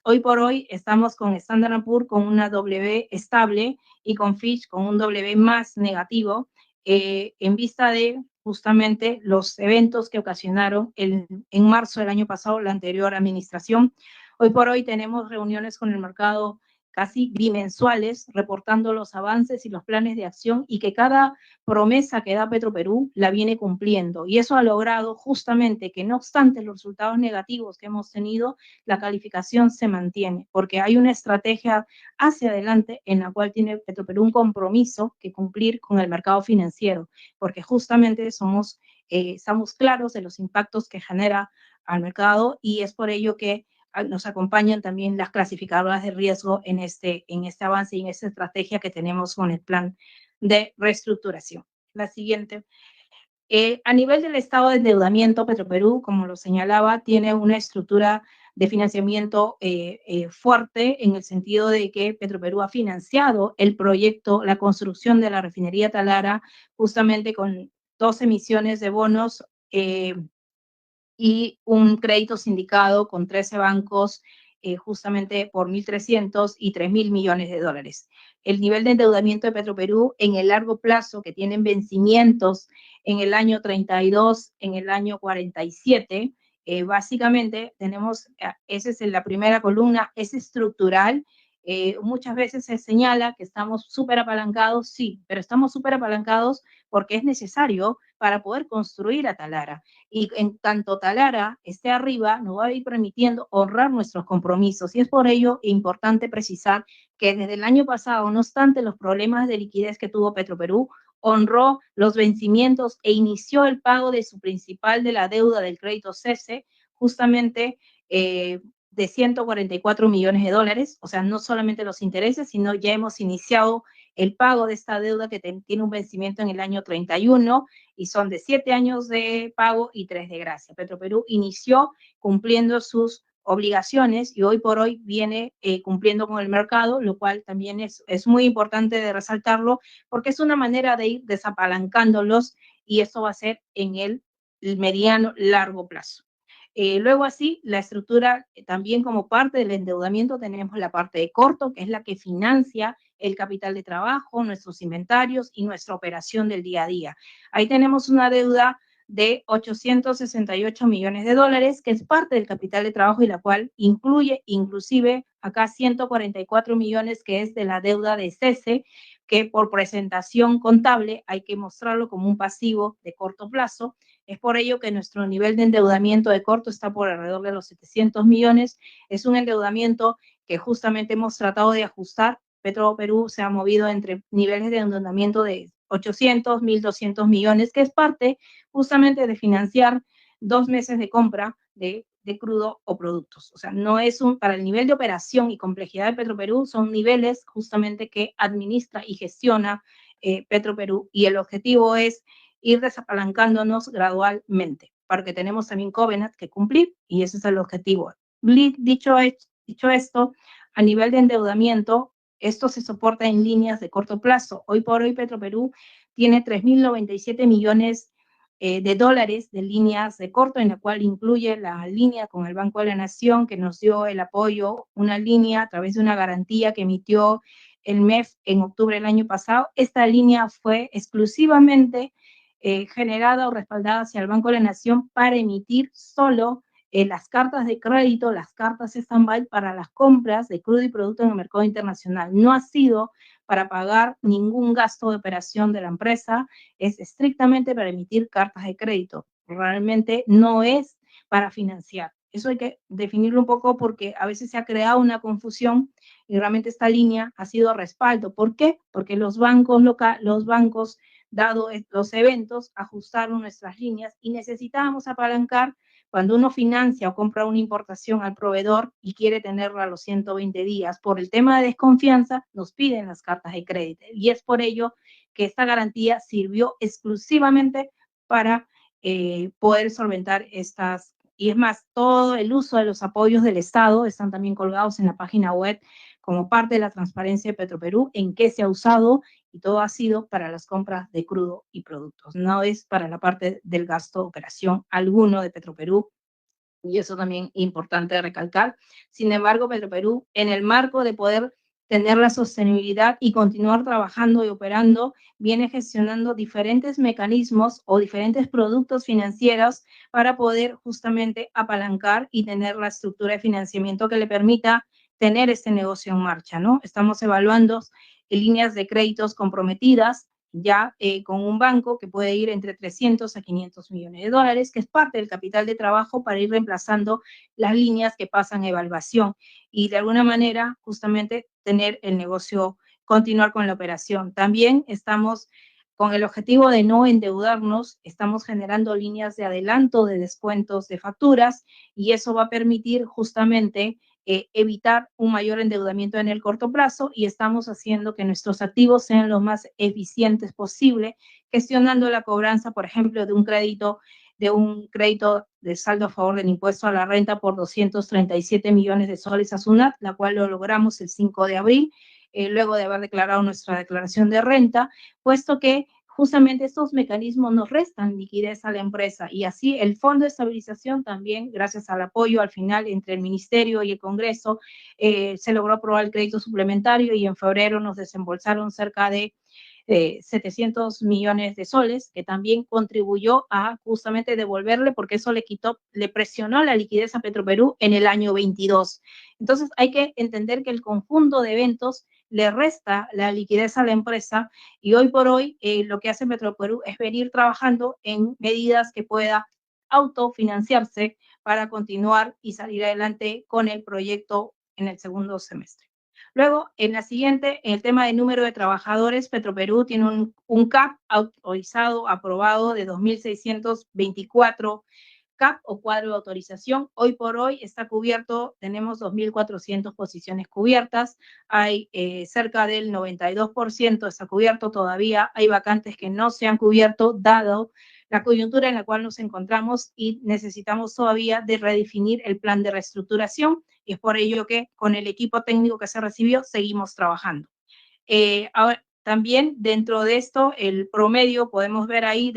hoy por hoy estamos con Standard & Poor's con una W estable y con Fitch con un W más negativo, en vista de justamente los eventos que ocasionaron en marzo del año pasado la anterior administración. Hoy por hoy tenemos reuniones con el mercado casi bimensuales, reportando los avances y los planes de acción, y que cada promesa que da Petroperú la viene cumpliendo. Y eso ha logrado justamente que, no obstante los resultados negativos que hemos tenido, la calificación se mantiene, porque hay una estrategia hacia adelante en la cual tiene Petroperú un compromiso que cumplir con el mercado financiero, porque justamente estamos claros de los impactos que genera al mercado, y es por ello que nos acompañan también las clasificadoras de riesgo en este avance y en esta estrategia que tenemos con el plan de reestructuración. La siguiente. A nivel del estado de endeudamiento, Petroperú, como lo señalaba, tiene una estructura de financiamiento fuerte, en el sentido de que Petroperú ha financiado el proyecto, la construcción de la refinería Talara, justamente con 2 emisiones de bonos y un crédito sindicado con 13 bancos, justamente por 1.300 y 3.000 millones de dólares. El nivel de endeudamiento de Petroperú en el largo plazo, que tienen vencimientos en el año 32, en el año 47, básicamente tenemos, esa es la primera columna, es estructural. Muchas veces se señala que estamos súper apalancados, sí, pero estamos súper apalancados porque es necesario para poder construir a Talara. Y en tanto Talara esté arriba, nos va a ir permitiendo honrar nuestros compromisos. Y es por ello importante precisar que desde el año pasado, no obstante los problemas de liquidez que tuvo Petroperú, honró los vencimientos e inició el pago de su principal de la deuda del crédito CESE, justamente de 144 millones de dólares. O sea, no solamente los intereses, sino ya hemos iniciado el pago de esta deuda que tiene un vencimiento en el año 31, y son de 7 años de pago y 3 de gracia. Petroperú inició cumpliendo sus obligaciones y hoy por hoy viene cumpliendo con el mercado, lo cual también es muy importante de resaltarlo, porque es una manera de ir desapalancándolos, y esto va a ser en el mediano largo plazo. Luego así, la estructura también, como parte del endeudamiento, tenemos la parte de corto, que es la que financia el capital de trabajo, nuestros inventarios y nuestra operación del día a día. Ahí tenemos una deuda de 868 millones de dólares, que es parte del capital de trabajo, y la cual incluye inclusive acá 144 millones, que es de la deuda de CESE, que por presentación contable hay que mostrarlo como un pasivo de corto plazo. Es por ello que nuestro nivel de endeudamiento de corto está por alrededor de los 700 millones. Es un endeudamiento que justamente hemos tratado de ajustar. Petroperú se ha movido entre niveles de endeudamiento de 800, 1.200 millones, que es parte justamente de financiar 2 meses de compra de crudo o productos. O sea, no es para el nivel de operación y complejidad de Petroperú, son niveles justamente que administra y gestiona Petroperú, y el objetivo es ir desapalancándonos gradualmente, porque tenemos también covenant que cumplir, y ese es el objetivo. Dicho esto, a nivel de endeudamiento, esto se soporta en líneas de corto plazo. Hoy por hoy Petroperú tiene 3.097 millones de dólares de líneas de corto, en la cual incluye la línea con el Banco de la Nación, que nos dio el apoyo, una línea a través de una garantía que emitió el MEF en octubre del año pasado. Esta línea fue exclusivamente generada o respaldada hacia el Banco de la Nación para emitir solo las cartas de crédito, las cartas stand-by para las compras de crudo y producto en el mercado internacional. No ha sido para pagar ningún gasto de operación de la empresa, es estrictamente para emitir cartas de crédito. Realmente no es para financiar. Eso hay que definirlo un poco porque a veces se ha creado una confusión y realmente esta línea ha sido respaldo. ¿Por qué? Porque los bancos dado los eventos, ajustaron nuestras líneas y necesitábamos apalancar cuando uno financia o compra una importación al proveedor y quiere tenerla a los 120 días. Por el tema de desconfianza, nos piden las cartas de crédito y es por ello que esta garantía sirvió exclusivamente para poder solventar estas. Y es más, todo el uso de los apoyos del Estado están también colgados en la página web como parte de la transparencia de Petroperú, en qué se ha usado, y todo ha sido para las compras de crudo y productos. No es para la parte del gasto de operación alguno de Petroperú, y eso también es importante recalcar. Sin embargo, Petroperú, en el marco de poder tener la sostenibilidad y continuar trabajando y operando, viene gestionando diferentes mecanismos o diferentes productos financieros para poder justamente apalancar y tener la estructura de financiamiento que le permita tener este negocio en marcha, ¿no? Estamos evaluando líneas de créditos comprometidas ya con un banco que puede ir entre 300 a 500 millones de dólares, que es parte del capital de trabajo para ir reemplazando las líneas que pasan a evaluación y de alguna manera justamente tener el negocio, continuar con la operación. También estamos con el objetivo de no endeudarnos, estamos generando líneas de adelanto de descuentos de facturas y eso va a permitir justamente evitar un mayor endeudamiento en el corto plazo, y estamos haciendo que nuestros activos sean lo más eficientes posible, gestionando la cobranza, por ejemplo, de un crédito de saldo a favor del impuesto a la renta por 237 millones de soles a SUNAT, la cual lo logramos el 5 de abril, luego de haber declarado nuestra declaración de renta, puesto que justamente estos mecanismos nos restan liquidez a la empresa, y así el Fondo de Estabilización también, gracias al apoyo al final entre el Ministerio y el Congreso, se logró aprobar el crédito suplementario y en febrero nos desembolsaron cerca de 700 millones de soles, que también contribuyó a justamente devolverle, porque eso le presionó la liquidez a Petroperú en el año 22. Entonces hay que entender que el conjunto de eventos le resta la liquidez a la empresa, y hoy por hoy lo que hace Petroperú es venir trabajando en medidas que pueda autofinanciarse para continuar y salir adelante con el proyecto en el segundo semestre. Luego, en la siguiente, en el tema de número de trabajadores, Petroperú tiene un CAP autorizado, aprobado de 2.624 CAP o cuadro de autorización. Hoy por hoy está cubierto, tenemos 2.400 posiciones cubiertas, hay cerca del 92% está cubierto, todavía hay vacantes que no se han cubierto, dado la coyuntura en la cual nos encontramos, y necesitamos todavía de redefinir el plan de reestructuración, y es por ello que con el equipo técnico que se recibió seguimos trabajando. Ahora, también dentro de esto, el promedio, podemos ver ahí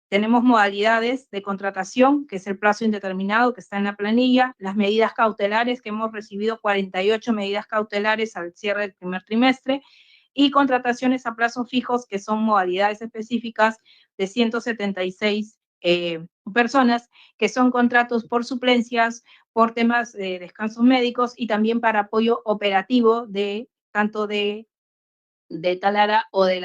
tenemos modalidades de contratación, que es el plazo indeterminado que está en la planilla, las medidas cautelares, que hemos recibido 48 medidas cautelares al cierre del primer trimestre, y contrataciones a plazos fijos, que son modalidades específicas de 176 personas, que son contratos por suplencias, por temas de descansos médicos y también para apoyo operativo de tanto de Talara o de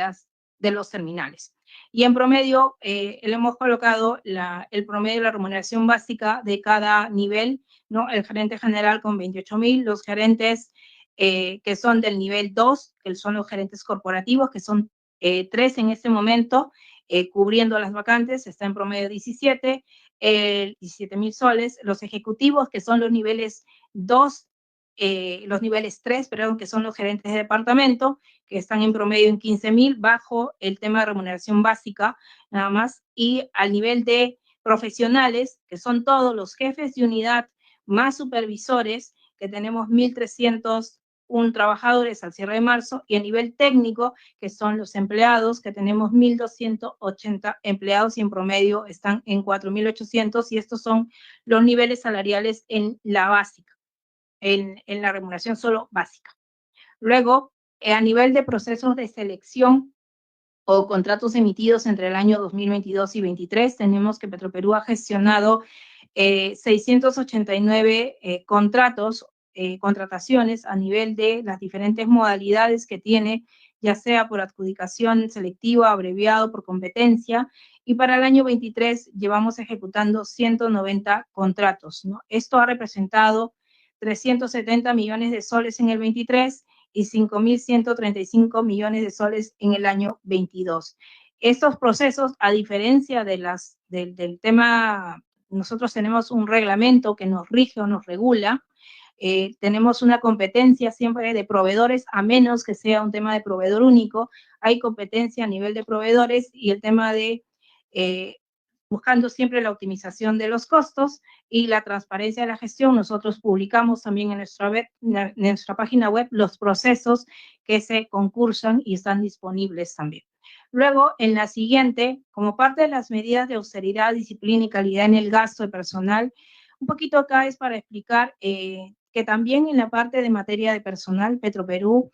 los terminales. Y en promedio, le hemos colocado el promedio de la remuneración básica de cada nivel, ¿no? El gerente general con 28.000, los gerentes que son del nivel 2, que son los gerentes corporativos, que son 3 en este momento, cubriendo las vacantes, está en promedio 17.000 soles. Los ejecutivos, que son los niveles 2, los niveles 3, perdón, que son los gerentes de departamento, que están en promedio en 15.000, bajo el tema de remuneración básica, nada más. Y al nivel de profesionales, que son todos los jefes de unidad más supervisores, que tenemos 1.301 trabajadores al cierre de marzo, y a nivel técnico, que son los empleados, que tenemos 1.280 empleados y en promedio están en 4.800, y estos son los niveles salariales en la básica, en la remuneración solo básica. Luego, a nivel de procesos de selección o contratos emitidos entre el año 2022 y 2023, tenemos que Petroperú ha gestionado 689 contrataciones a nivel de las diferentes modalidades que tiene ya sea por adjudicación selectiva, abreviado, por competencia, y para el año 23 llevamos ejecutando 190 contratos, ¿no? Esto ha representado 370 millones de soles en el 23 y 5.135 millones de soles en el año 22. Estos procesos, a diferencia de del tema, nosotros tenemos un reglamento que nos rige o nos regula, tenemos una competencia siempre de proveedores, a menos que sea un tema de proveedor único, hay competencia a nivel de proveedores y el tema de buscando siempre la optimización de los costos y la transparencia de la gestión. Nosotros publicamos también en nuestra página web los procesos que se concursan y están disponibles también. Luego, en la siguiente, como parte de las medidas de austeridad, disciplina y calidad en el gasto de personal, un poquito acá es para explicar que también en la parte de materia de personal, Petroperú,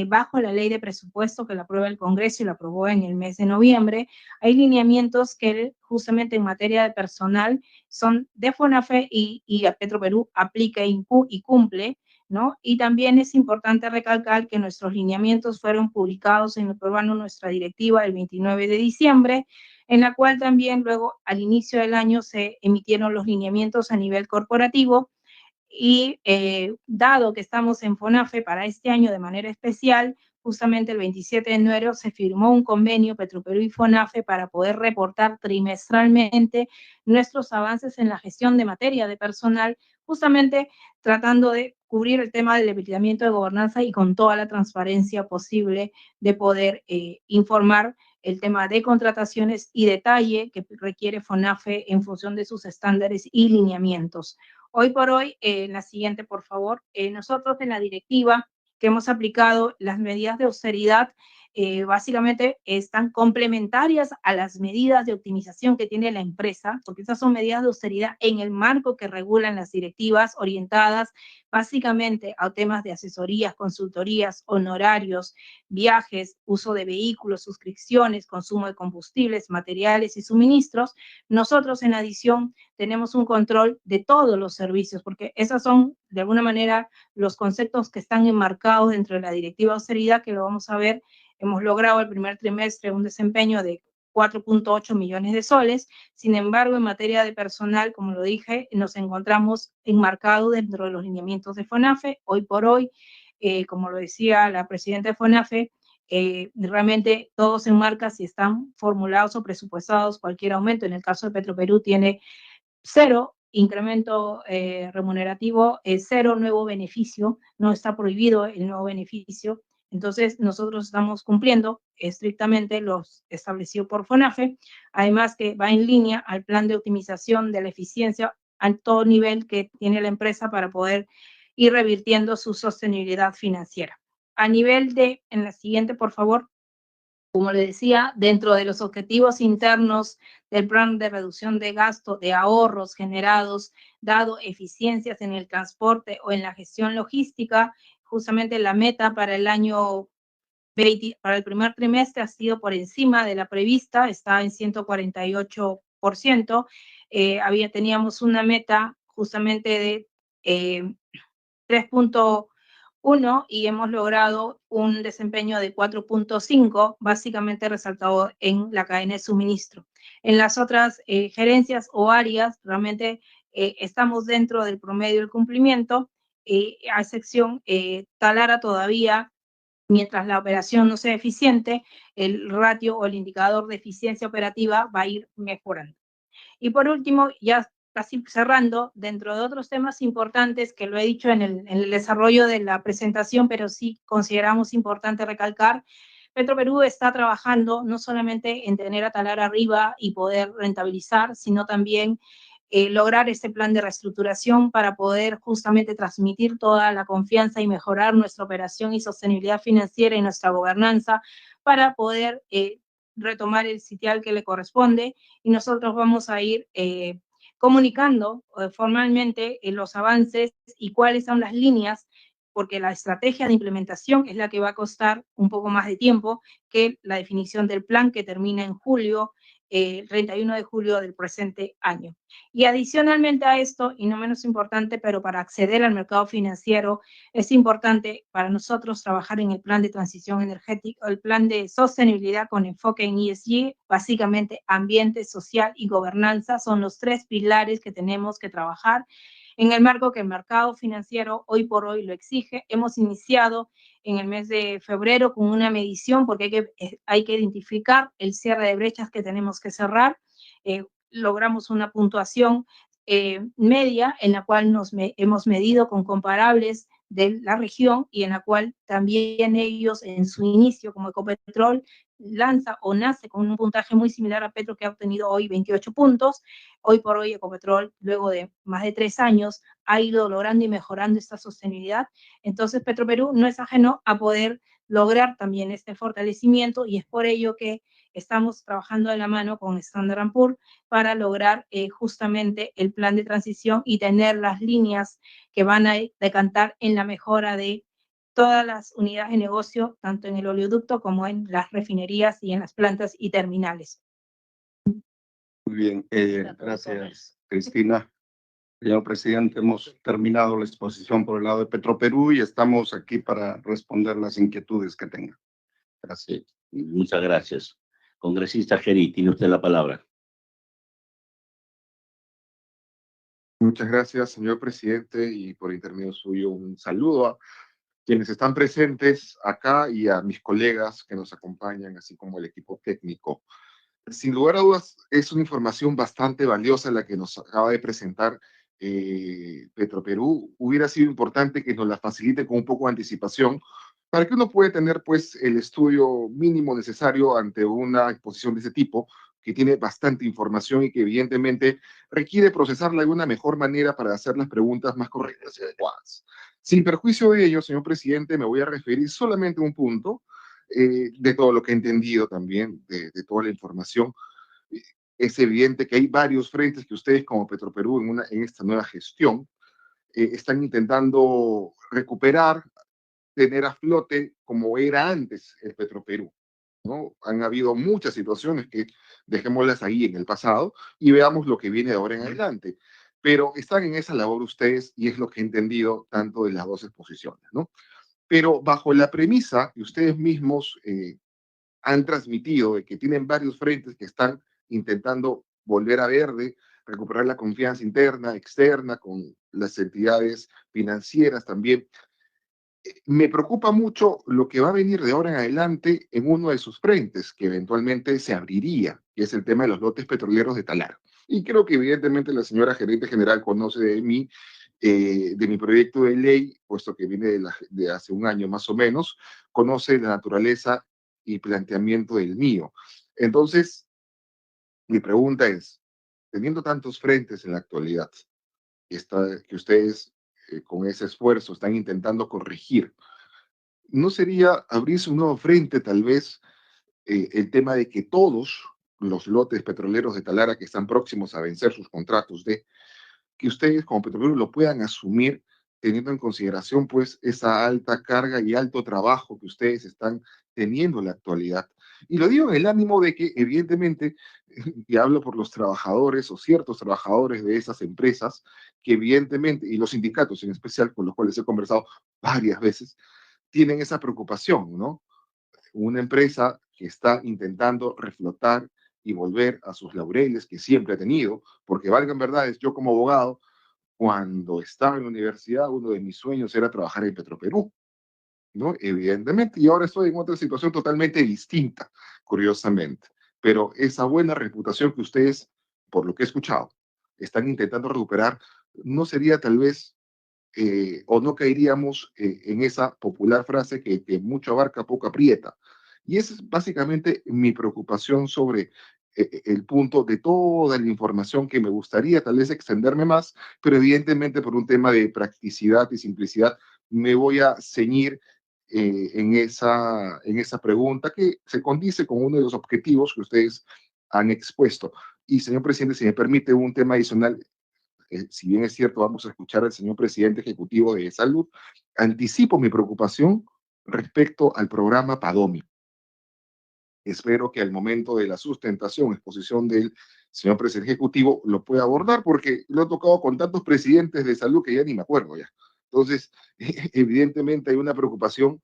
bajo la ley de presupuesto que la aprueba el Congreso y la aprobó en el mes de noviembre, hay lineamientos que justamente en materia de personal son de FONAFE y a Petroperú aplica y cumple, ¿no? Y también es importante recalcar que nuestros lineamientos fueron publicados en el programa Nuestra Directiva el 29 de diciembre, en la cual también luego al inicio del año se emitieron los lineamientos a nivel corporativo y dado que estamos en FONAFE para este año de manera especial, justamente el 27 de enero se firmó un convenio Petroperú y FONAFE para poder reportar trimestralmente nuestros avances en la gestión de materia de personal, justamente tratando de cubrir el tema del debilitamiento de gobernanza y con toda la transparencia posible de poder informar el tema de contrataciones y detalle que requiere FONAFE en función de sus estándares y lineamientos. Hoy por hoy, la siguiente, por favor, nosotros en la directiva que hemos aplicado las medidas de austeridad básicamente están complementarias a las medidas de optimización que tiene la empresa, porque esas son medidas de austeridad en el marco que regulan las directivas orientadas básicamente a temas de asesorías, consultorías, honorarios, viajes, uso de vehículos, suscripciones, consumo de combustibles, materiales y suministros. Nosotros en adición tenemos un control de todos los servicios, porque esos son de alguna manera los conceptos que están enmarcados dentro de la directiva de austeridad, que lo vamos a ver. Hemos logrado el primer trimestre un desempeño de 4.8 millones de soles. Sin embargo, en materia de personal, como lo dije, nos encontramos enmarcados dentro de los lineamientos de FONAFE. Hoy por hoy, como lo decía la presidenta de FONAFE, realmente todos se enmarcan si están formulados o presupuestados cualquier aumento. En el caso de Petroperú tiene 0 incremento remunerativo, 0 nuevo beneficio, no está prohibido el nuevo beneficio. Entonces, nosotros estamos cumpliendo estrictamente los establecidos por FONAFE, además que va en línea al plan de optimización de la eficiencia a todo nivel que tiene la empresa para poder ir revirtiendo su sostenibilidad financiera. A nivel de, en la siguiente, por favor, como le decía, dentro de los objetivos internos del plan de reducción de gasto, de ahorros generados, dado eficiencias en el transporte o en la gestión logística, justamente la meta para el año 20, para el primer trimestre ha sido por encima de la prevista, está en 148%. Teníamos una meta justamente de 3.1 y hemos logrado un desempeño de 4.5, básicamente resaltado en la cadena de suministro. En las otras gerencias o áreas, realmente estamos dentro del promedio del cumplimiento, a excepción Talara todavía, mientras la operación no sea eficiente, el ratio o el indicador de eficiencia operativa va a ir mejorando. Y por último, ya casi cerrando, dentro de otros temas importantes que lo he dicho en el desarrollo de la presentación, pero sí consideramos importante recalcar, Petroperú está trabajando no solamente en tener a Talara arriba y poder rentabilizar, sino también lograr este plan de reestructuración para poder justamente transmitir toda la confianza y mejorar nuestra operación y sostenibilidad financiera y nuestra gobernanza para poder retomar el sitial que le corresponde, y nosotros vamos a ir comunicando formalmente los avances y cuáles son las líneas, porque la estrategia de implementación es la que va a costar un poco más de tiempo que la definición del plan que termina en julio el 31 de julio del presente año. Y adicionalmente a esto, y no menos importante, pero para acceder al mercado financiero es importante para nosotros trabajar en el plan de transición energética, el plan de sostenibilidad con enfoque en ESG, básicamente ambiente, social y gobernanza, son los 3 pilares que tenemos que trabajar en el marco que el mercado financiero hoy por hoy lo exige. Hemos iniciado en el mes de febrero con una medición porque hay que identificar el cierre de brechas que tenemos que cerrar. Logramos una puntuación media en la cual hemos medido con comparables de la región y en la cual también ellos en su inicio como Ecopetrol lanza o nace con un puntaje muy similar a Petro, que ha obtenido hoy 28 puntos. Hoy por hoy Ecopetrol, luego de más de 3 años, ha ido logrando y mejorando esta sostenibilidad. Entonces Petroperú no es ajeno a poder lograr también este fortalecimiento, y es por ello que estamos trabajando de la mano con Standard & Poor's para lograr justamente el plan de transición y tener las líneas que van a decantar en la mejora de todas las unidades de negocio, tanto en el oleoducto como en las refinerías y en las plantas y terminales. Muy bien, gracias, Cristina. Señor presidente, hemos terminado la exposición por el lado de Petroperú y estamos aquí para responder las inquietudes que tengan. Gracias. Muchas gracias. Congresista Geri, tiene usted la palabra. Muchas gracias, señor presidente, y por intermedio suyo un saludo a quienes están presentes acá y a mis colegas que nos acompañan, así como el equipo técnico. Sin lugar a dudas, es una información bastante valiosa la que nos acaba de presentar Petroperú. Hubiera sido importante que nos la facilite con un poco de anticipación para que uno pueda tener pues el estudio mínimo necesario ante una exposición de ese tipo, que tiene bastante información y que evidentemente requiere procesarla de una mejor manera para hacer las preguntas más correctas y adecuadas. Sin perjuicio de ello, señor presidente, me voy a referir solamente a un punto de todo lo que he entendido también, de toda la información. Es evidente que hay varios frentes que ustedes como Petroperú en esta nueva gestión están intentando recuperar, tener a flote como era antes el Petroperú, ¿no? Han habido muchas situaciones que dejémoslas ahí en el pasado y veamos lo que viene de ahora en adelante. Pero están en esa labor ustedes y es lo que he entendido tanto de las dos exposiciones, ¿no? Pero bajo la premisa que ustedes mismos han transmitido de que tienen varios frentes que están intentando volver a verde, recuperar la confianza interna, externa, con las entidades financieras también. Me preocupa mucho lo que va a venir de ahora en adelante en uno de sus frentes, que eventualmente se abriría, que es el tema de los lotes petroleros de Talar. Y creo que evidentemente la señora gerente general conoce de mi proyecto de ley, puesto que viene de hace un año más o menos, conoce la naturaleza y planteamiento del mío. Entonces, mi pregunta es, teniendo tantos frentes en la actualidad, que ustedes con ese esfuerzo están intentando corregir, ¿no sería abrirse un nuevo frente, tal vez, el tema de que todos los lotes petroleros de Talara que están próximos a vencer sus contratos que ustedes como Petroperú lo puedan asumir teniendo en consideración pues esa alta carga y alto trabajo que ustedes están teniendo en la actualidad? Y lo digo en el ánimo de que evidentemente, y hablo por los trabajadores o ciertos trabajadores de esas empresas, que evidentemente, y los sindicatos en especial con los cuales he conversado varias veces, tienen esa preocupación, ¿no? Una empresa que está intentando reflotar y volver a sus laureles que siempre ha tenido, porque valgan verdades, yo como abogado, cuando estaba en la universidad, uno de mis sueños era trabajar en Petroperú, ¿no? Evidentemente, y ahora estoy en otra situación totalmente distinta, curiosamente, pero esa buena reputación que ustedes, por lo que he escuchado, están intentando recuperar, ¿no sería tal vez o no caeríamos en esa popular frase que mucho abarca, poco aprieta? Y esa es básicamente mi preocupación sobre el punto de toda la información que me gustaría tal vez extenderme más, pero evidentemente por un tema de practicidad y simplicidad me voy a ceñir en esa pregunta que se condice con uno de los objetivos que ustedes han expuesto. Y señor presidente, si me permite un tema adicional, si bien es cierto, vamos a escuchar al señor presidente ejecutivo de Salud, anticipo mi preocupación respecto al programa PADOMI. espero que al momento de la sustentación, exposición del señor presidente ejecutivo, lo pueda abordar, porque lo he tocado con tantos presidentes de salud que ya ni me acuerdo ya. Entonces, evidentemente hay una preocupación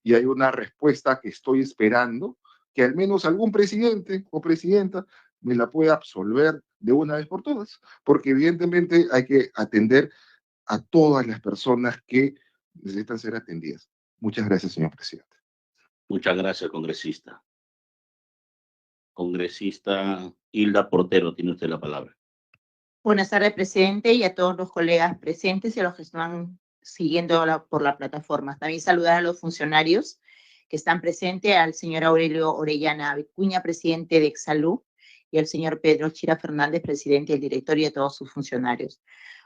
y hay una respuesta que estoy esperando, que al menos algún presidente o presidenta me la pueda absolver de una vez por todas, porque evidentemente hay que atender a todas las personas que necesitan ser atendidas. Muchas gracias, señor presidente. Muchas gracias, congresista. Congresista Hilda Portero, tiene usted la palabra. Buenas tardes, presidente, y a todos los colegas presentes y a los que están siguiendo por la plataforma. También saludar a los funcionarios que están presentes, al señor Aurelio Orellana Vicuña, presidente de Exsalud, y al señor Pedro Chira Fernández, presidente del directorio, y a todos sus funcionarios.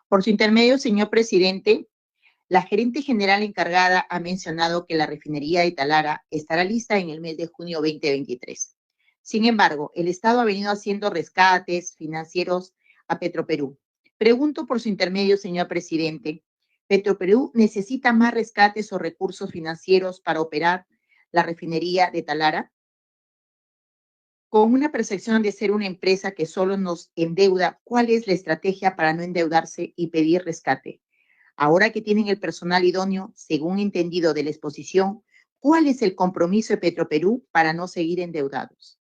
Por su intermedio, señor presidente, la gerente general encargada ha mencionado que la refinería de Talara estará lista en el mes de junio 2023. Sin embargo, el Estado ha venido haciendo rescates financieros a Petroperú. Pregunto por su intermedio, señor presidente, ¿Petroperú necesita más rescates o recursos financieros para operar la refinería de Talara? Con una percepción de ser una empresa que solo nos endeuda, ¿cuál es la estrategia para no endeudarse y pedir rescate? Ahora que tienen el personal idóneo, según entendido de la exposición, ¿cuál es el compromiso de Petroperú para no seguir endeudados?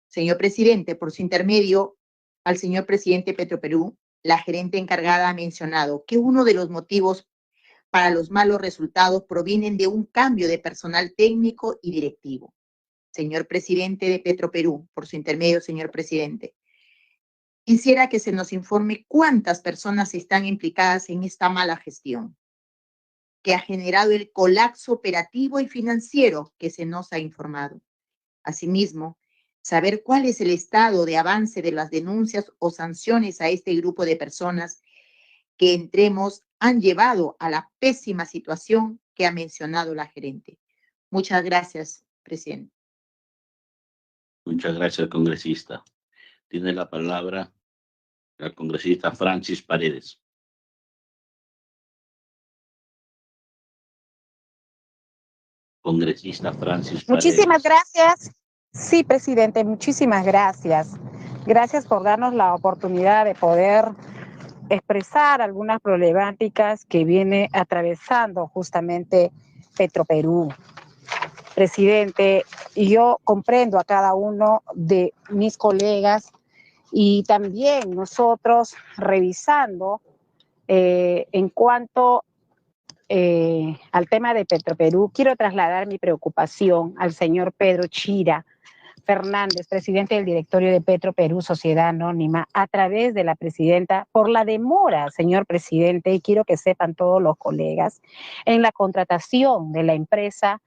Señor presidente, por su intermedio, al señor presidente Petroperú, la gerente encargada ha mencionado que uno de los motivos para los malos resultados provienen de un cambio de personal técnico y directivo. Señor presidente de Petroperú, por su intermedio, señor presidente, quisiera que se nos informe cuántas personas están implicadas en esta mala gestión que ha generado el colapso operativo y financiero que se nos ha informado. Asimismo, saber cuál es el estado de avance de las denuncias o sanciones a este grupo de personas que entremos han llevado a la pésima situación que ha mencionado la gerente. Muchas gracias, presidente. Muchas gracias, congresista. Tiene la palabra la congresista Francis Paredes. Congresista Francis Paredes. Muchísimas gracias. Sí, presidente, muchísimas gracias. Gracias por darnos la oportunidad de poder expresar algunas problemáticas que viene atravesando justamente Petroperú. Presidente, yo comprendo a cada uno de mis colegas y también nosotros revisando en cuanto al tema de Petroperú, quiero trasladar mi preocupación al señor Pedro Chira Fernández, presidente del directorio de Petroperú, Sociedad Anónima, a través de la presidenta, por la demora, señor presidente, y quiero que sepan todos los colegas, en la contratación de la empresa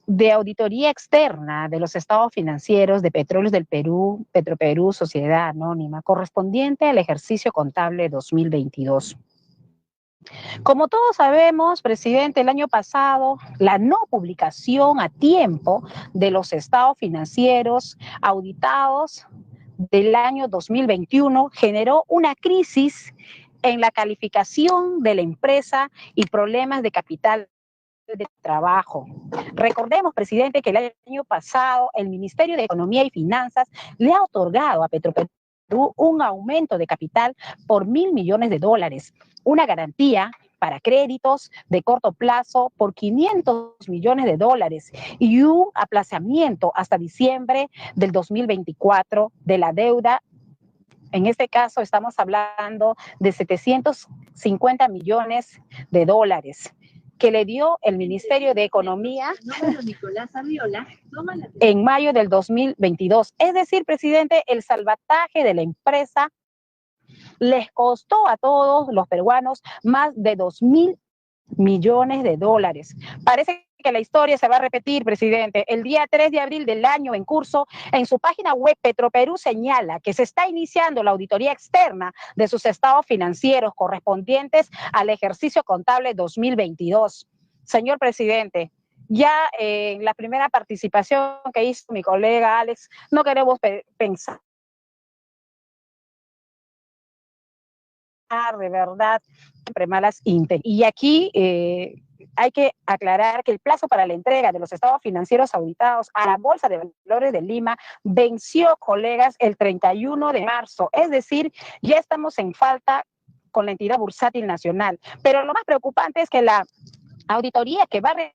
de auditoría externa de los estados financieros de Petróleos del Perú, Petroperú, Sociedad Anónima, correspondiente al ejercicio contable 2022. Como todos sabemos, presidente, el año pasado, la no publicación a tiempo de los estados financieros auditados del año 2021 generó una crisis en la calificación de la empresa y problemas de capital de trabajo. Recordemos, presidente, que el año pasado el Ministerio de Economía y Finanzas le ha otorgado a Petroperú un aumento de capital por $1.000 millones, una garantía para créditos de corto plazo por $500 millones y un aplazamiento hasta diciembre del 2024 de la deuda. En este caso estamos hablando de $750 millones que le dio el Ministerio de Economía en mayo del 2022. Es decir, presidente, el salvataje de la empresa les costó a todos los peruanos más de $2.000 millones. Parece que la historia se va a repetir, presidente. El día 3 de abril del año en curso, en su página web, Petroperú señala que se está iniciando la auditoría externa de sus estados financieros correspondientes al ejercicio contable 2022. Señor presidente, ya en la primera participación que hizo mi colega Alex, no queremos pensar de verdad siempre malas intenciones. Y aquí hay que aclarar que el plazo para la entrega de los estados financieros auditados a la Bolsa de Valores de Lima venció, colegas, el 31 de marzo. Es decir, ya estamos en falta con la entidad bursátil nacional. Pero lo más preocupante es que la auditoría que va a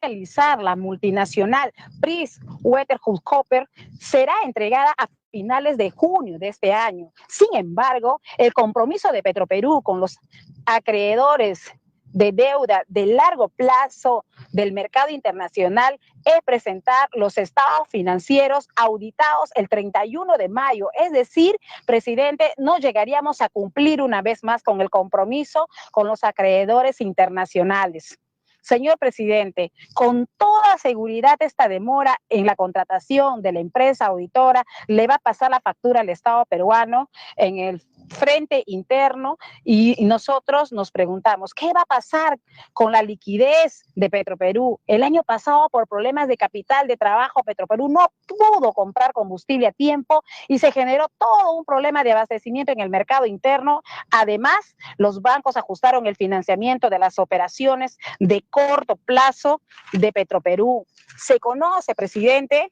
realizar la multinacional PricewaterhouseCoopers será entregada a finales de junio de este año. Sin embargo, el compromiso de Petroperú con los acreedores de deuda de largo plazo del mercado internacional es presentar los estados financieros auditados el 31 de mayo. Es decir, presidente, no llegaríamos a cumplir una vez más con el compromiso con los acreedores internacionales. Señor presidente, con toda seguridad esta demora en la contratación de la empresa auditora le va a pasar la factura al Estado peruano en el frente interno y nosotros nos preguntamos, ¿qué va a pasar con la liquidez de Petroperú? El año pasado, por problemas de capital de trabajo, Petroperú no pudo comprar combustible a tiempo y se generó todo un problema de abastecimiento en el mercado interno. Además, los bancos ajustaron el financiamiento de las operaciones de corto plazo de Petroperú. Se conoce, presidente,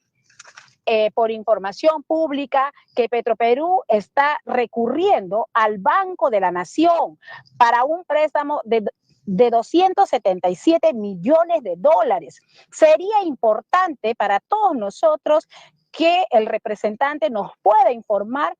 por información pública, que Petroperú está recurriendo al Banco de la Nación para un préstamo de 277 millones de dólares. Sería importante para todos nosotros que el representante nos pueda informar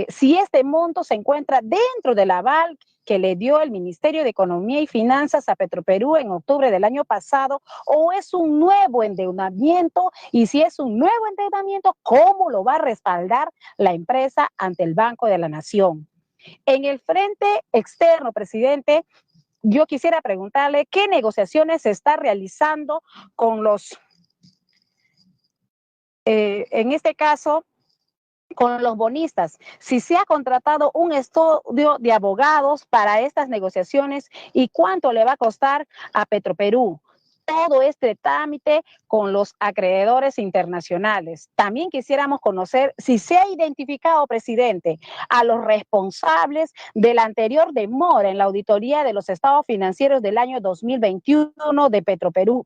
si este monto se encuentra dentro del aval que le dio el Ministerio de Economía y Finanzas a Petroperú en octubre del año pasado, o es un nuevo endeudamiento, y si es un nuevo endeudamiento, ¿cómo lo va a respaldar la empresa ante el Banco de la Nación? En el frente externo, presidente, yo quisiera preguntarle qué negociaciones se está realizando con los, en este caso, con los bonistas, si se ha contratado un estudio de abogados para estas negociaciones y cuánto le va a costar a Petroperú todo este trámite con los acreedores internacionales. También quisiéramos conocer si se ha identificado, presidente, a los responsables de la anterior demora en la auditoría de los estados financieros del año 2021 de Petroperú.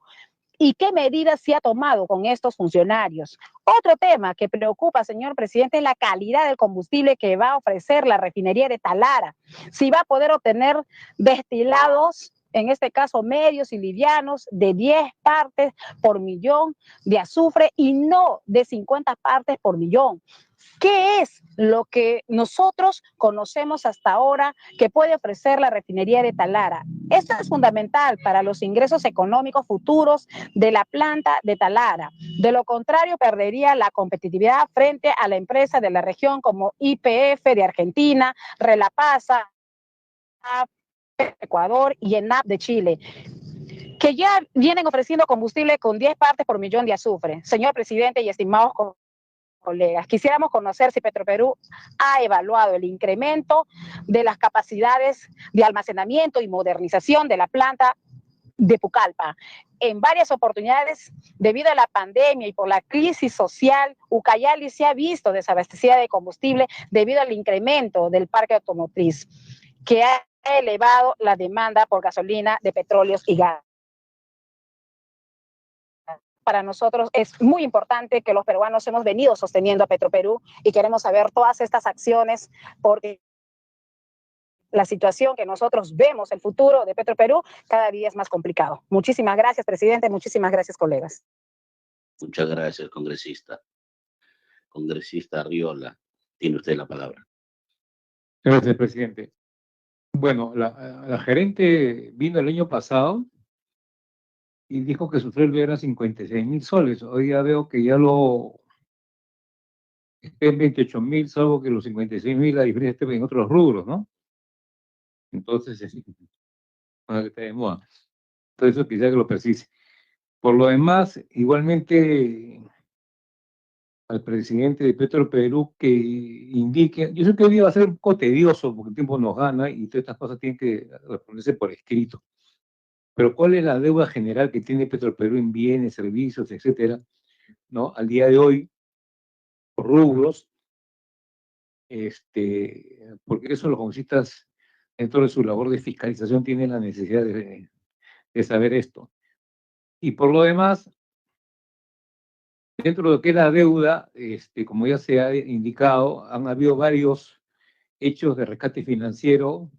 ¿Y qué medidas se ha tomado con estos funcionarios? Otro tema que preocupa, señor presidente, es la calidad del combustible que va a ofrecer la refinería de Talara. Si va a poder obtener destilados, en este caso medios y livianos, de 10 partes por millón de azufre y no de 50 partes por millón. ¿Qué es lo que nosotros conocemos hasta ahora que puede ofrecer la refinería de Talara? Esto es fundamental para los ingresos económicos futuros de la planta de Talara. De lo contrario, perdería la competitividad frente a la empresa de la región como YPF de Argentina, Relapasa, Ecuador y ENAP de Chile, que ya vienen ofreciendo combustible con 10 partes por millón de azufre. Señor presidente y estimados colegas, quisiéramos conocer si Petroperú ha evaluado el incremento de las capacidades de almacenamiento y modernización de la planta de Pucallpa. En varias oportunidades, debido a la pandemia y por la crisis social, Ucayali se ha visto desabastecida de combustible debido al incremento del parque automotriz, que ha elevado la demanda por gasolina de petróleos y gas. Para nosotros es muy importante que los peruanos hemos venido sosteniendo a Petroperú y queremos saber todas estas acciones porque la situación que nosotros vemos, el futuro de Petroperú, cada día es más complicado. Muchísimas gracias, presidente. Muchísimas gracias, colegas. Muchas gracias, congresista. Congresista Arriola, tiene usted la palabra. Gracias, presidente. Bueno, la gerente vino el año pasado y dijo que su sueldo era 56.000 soles. Hoy ya veo que ya es 28.000, salvo que los 56.000 la diferencia esté en otros rubros, ¿no? Entonces, bueno, que está de moda. Entonces, eso quizá que lo precise. Por lo demás, igualmente al presidente de Petroperú que indique, yo sé que hoy día va a ser un poco tedioso porque el tiempo nos gana y todas estas cosas tienen que responderse por escrito. Pero ¿cuál es la deuda general que tiene Petroperú en bienes, servicios, etcétera, ¿no? Al día de hoy, por rubros, porque eso los congresistas, dentro de su labor de fiscalización, tienen la necesidad de saber esto. Y por lo demás, dentro de lo que es la deuda, como ya se ha indicado, han habido varios hechos de rescate financiero,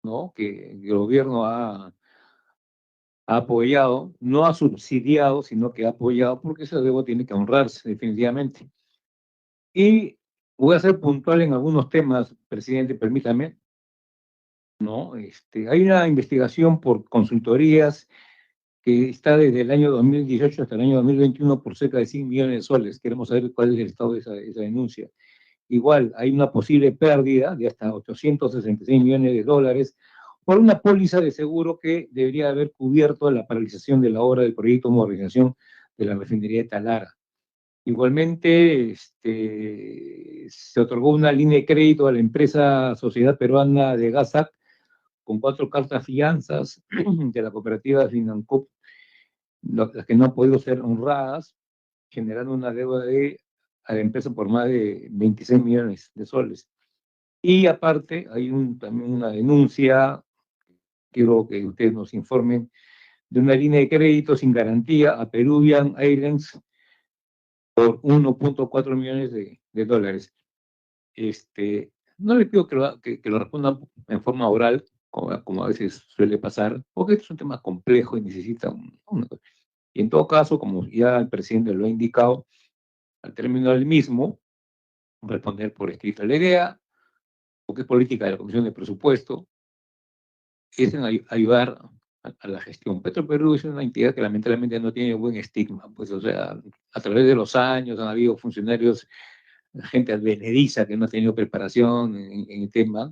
¿no? Que el gobierno ha apoyado, no ha subsidiado, sino que ha apoyado, porque esa deuda tiene que honrarse definitivamente. Y voy a ser puntual en algunos temas, presidente, permítame, ¿no? Hay una investigación por consultorías que está desde el año 2018 hasta el año 2021 por cerca de 100 millones de soles. Queremos saber cuál es el estado de esa denuncia. Igual, hay una posible pérdida de hasta 866 millones de dólares por una póliza de seguro que debería haber cubierto la paralización de la obra del proyecto de modernización de la refinería de Talara. Igualmente, se otorgó una línea de crédito a la empresa Sociedad Peruana de GASAC con 4 cartas fianzas de la cooperativa Financop, las que no han podido ser honradas, generando una deuda a la empresa por más de 26 millones de soles. Y aparte, hay también una denuncia, quiero que ustedes nos informen, de una línea de crédito sin garantía a Peruvian Airlines por 1.4 millones de dólares. No le pido que lo respondan en forma oral, como a veces suele pasar, porque este es un tema complejo y necesita y en todo caso, como ya el presidente lo ha indicado, al término del mismo, responder por escrito la idea, porque es política de la Comisión de Presupuesto, es en ayudar a la gestión. Petroperú es una entidad que lamentablemente no tiene buen estigma, pues, o sea, a través de los años han habido funcionarios, gente advenediza que no ha tenido preparación en el tema,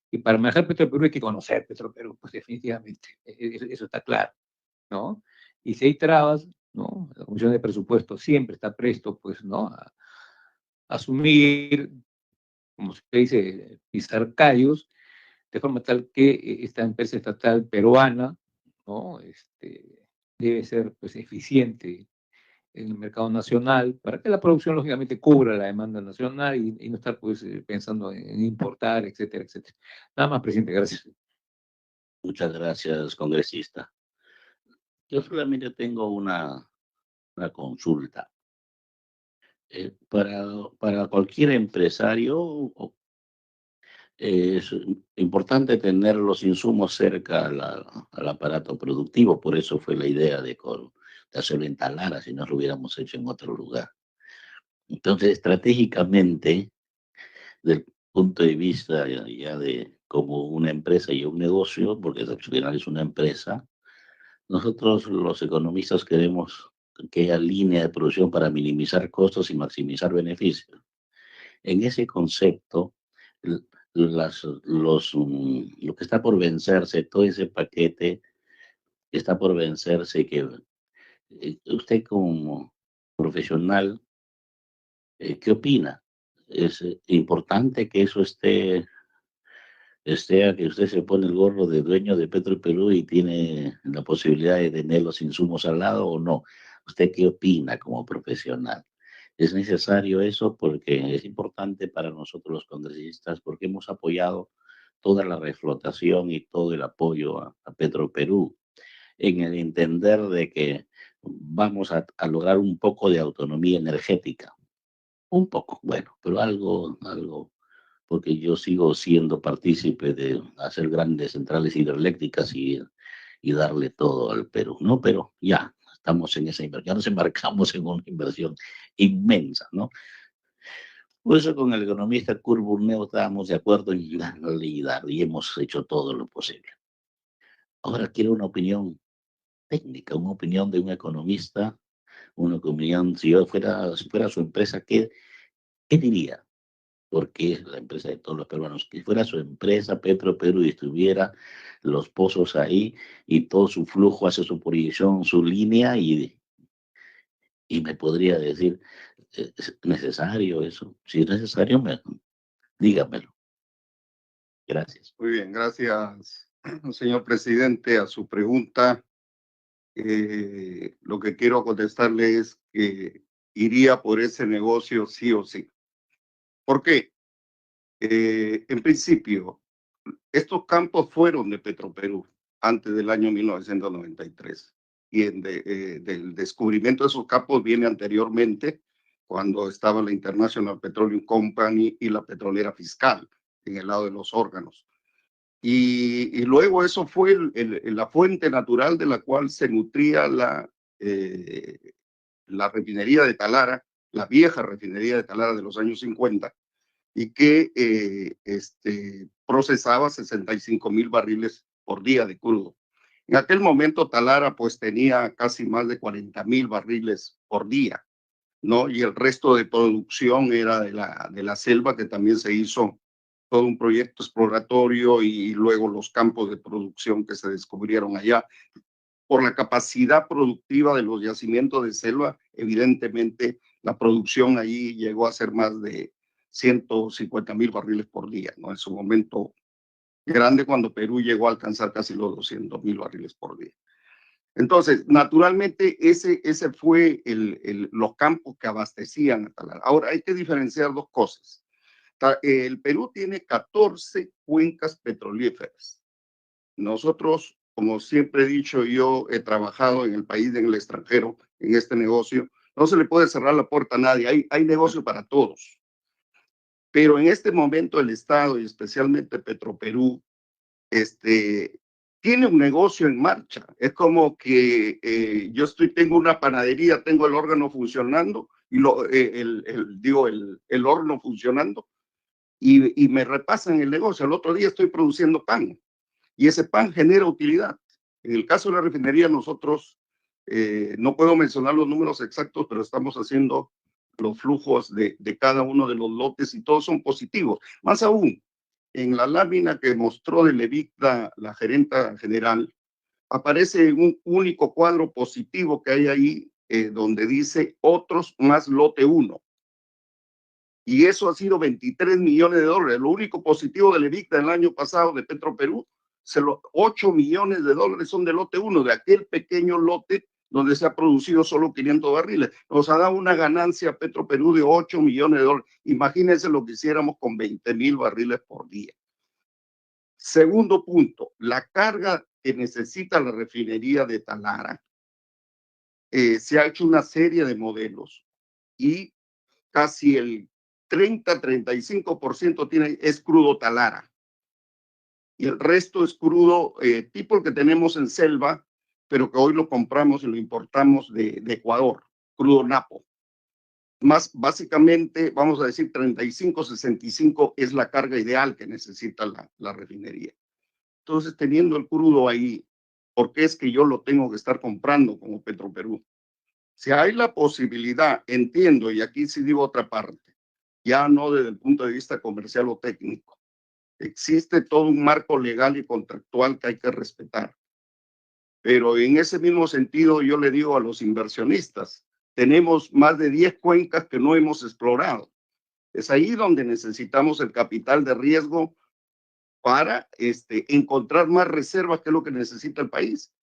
y para manejar Petroperú hay que conocer Petroperú, pues definitivamente, eso está claro, ¿no? Y si hay trabas, ¿no? La Comisión de Presupuesto siempre está presto, pues, ¿no? A asumir, como se dice, pisar callos, de forma tal que esta empresa estatal peruana, ¿no? Debe ser, pues, eficiente en el mercado nacional para que la producción lógicamente cubra la demanda nacional y no estar, pues, pensando en importar, etcétera, etcétera. Nada más, presidente, gracias. Muchas gracias, congresista. Yo solamente tengo una consulta. Para cualquier empresario es importante tener los insumos cerca al aparato productivo, por eso fue la idea de hacerlo en Talara, si no lo hubiéramos hecho en otro lugar. Entonces, estratégicamente, del punto de vista ya de como una empresa y un negocio, porque al final es una empresa, nosotros los economistas queremos que haya línea de producción para minimizar costos y maximizar beneficios. En ese concepto, lo que está por vencerse, todo ese paquete que está por vencerse, que usted como profesional, ¿qué opina? ¿Es importante que eso esté a que usted se pone el gorro de dueño de Petroperú y tiene la posibilidad de tener los insumos al lado o no? ¿Usted qué opina como profesional? Es necesario eso porque es importante para nosotros los congresistas porque hemos apoyado toda la reflotación y todo el apoyo a Petroperú en el entender de que vamos a lograr un poco de autonomía energética. Un poco, bueno, pero algo, porque yo sigo siendo partícipe de hacer grandes centrales hidroeléctricas y darle todo al Perú, ¿no? Pero ya estamos en esa inversión, ya nos embarcamos en una inversión inmensa, ¿no? Por eso con el economista Kurt Burneo estábamos de acuerdo en darle y hemos hecho todo lo posible. Ahora quiero una opinión técnica, una opinión de un economista, una opinión, si fuera su empresa, ¿qué diría? Porque es la empresa de todos los peruanos, que fuera su empresa, Petroperú, y estuviera los pozos ahí y todo su flujo hace su proyección, su línea y me podría decir, ¿es necesario eso? Si es necesario, dígamelo. Gracias. Muy bien, gracias, señor presidente. A su pregunta, lo que quiero contestarle es que iría por ese negocio sí o sí. ¿Por qué? En principio, estos campos fueron de Petroperú. antes del año 1993. Y del descubrimiento de esos campos viene anteriormente, cuando estaba la International Petroleum Company y la petrolera fiscal en el lado de los órganos. Y luego eso fue la fuente natural de la cual se nutría la refinería de Talara, la vieja refinería de Talara de los años 50, y que procesaba 65,000 barriles por día de crudo. En aquel momento Talara pues tenía casi más de 40,000 barriles por día, ¿no? Y el resto de producción era de la selva, que también se hizo todo un proyecto exploratorio, y luego los campos de producción que se descubrieron allá. Por la capacidad productiva de los yacimientos de selva, evidentemente la producción ahí llegó a ser más de 150,000 barriles por día, ¿no? En su momento grande, cuando Perú llegó a alcanzar casi los 200,000 barriles por día. Entonces, naturalmente, ese fue los campos que abastecían a Talara. Ahora, hay que diferenciar dos cosas. El Perú tiene 14 cuencas petrolíferas. Nosotros, como siempre he dicho, yo he trabajado en el país, en el extranjero, en este negocio. No se le puede cerrar la puerta a nadie. Hay negocio para todos. Pero en este momento el Estado, y especialmente Petroperú, tiene un negocio en marcha. Es como que yo tengo una panadería, tengo el órgano funcionando, y el horno funcionando, y me repasan el negocio. El otro día estoy produciendo pan, y ese pan genera utilidad. En el caso de la refinería, nosotros, no puedo mencionar los números exactos, pero estamos haciendo los flujos de cada uno de los lotes, y todos son positivos. Más aún, en la lámina que mostró del EBITDA la gerenta general, aparece un único cuadro positivo que hay ahí, donde dice otros más lote 1. Y eso ha sido 23 millones de dólares. Lo único positivo del EBITDA del año pasado de Petroperú, 8 millones de dólares son de lote 1, de aquel pequeño lote donde se ha producido solo 500 barriles. Nos ha dado una ganancia Petroperú de 8 millones de dólares. Imagínense lo que hiciéramos con 20,000 barriles por día. Segundo punto, la carga que necesita la refinería de Talara. Se ha hecho una serie de modelos, y casi el 30-35% es crudo Talara, y el resto es crudo tipo el que tenemos en selva, pero que hoy lo compramos y lo importamos de Ecuador, crudo Napo. Más básicamente, vamos a decir 35-65 es la carga ideal que necesita la refinería. Entonces, teniendo el crudo ahí, ¿por qué es que yo lo tengo que estar comprando como Petroperú? Si hay la posibilidad, entiendo, y aquí sí digo otra parte, ya no desde el punto de vista comercial o técnico, existe todo un marco legal y contractual que hay que respetar. Pero en ese mismo sentido, yo le digo a los inversionistas, tenemos más de 10 cuencas que no hemos explorado. Es ahí donde necesitamos el capital de riesgo para encontrar más reservas, que es lo que necesita el país.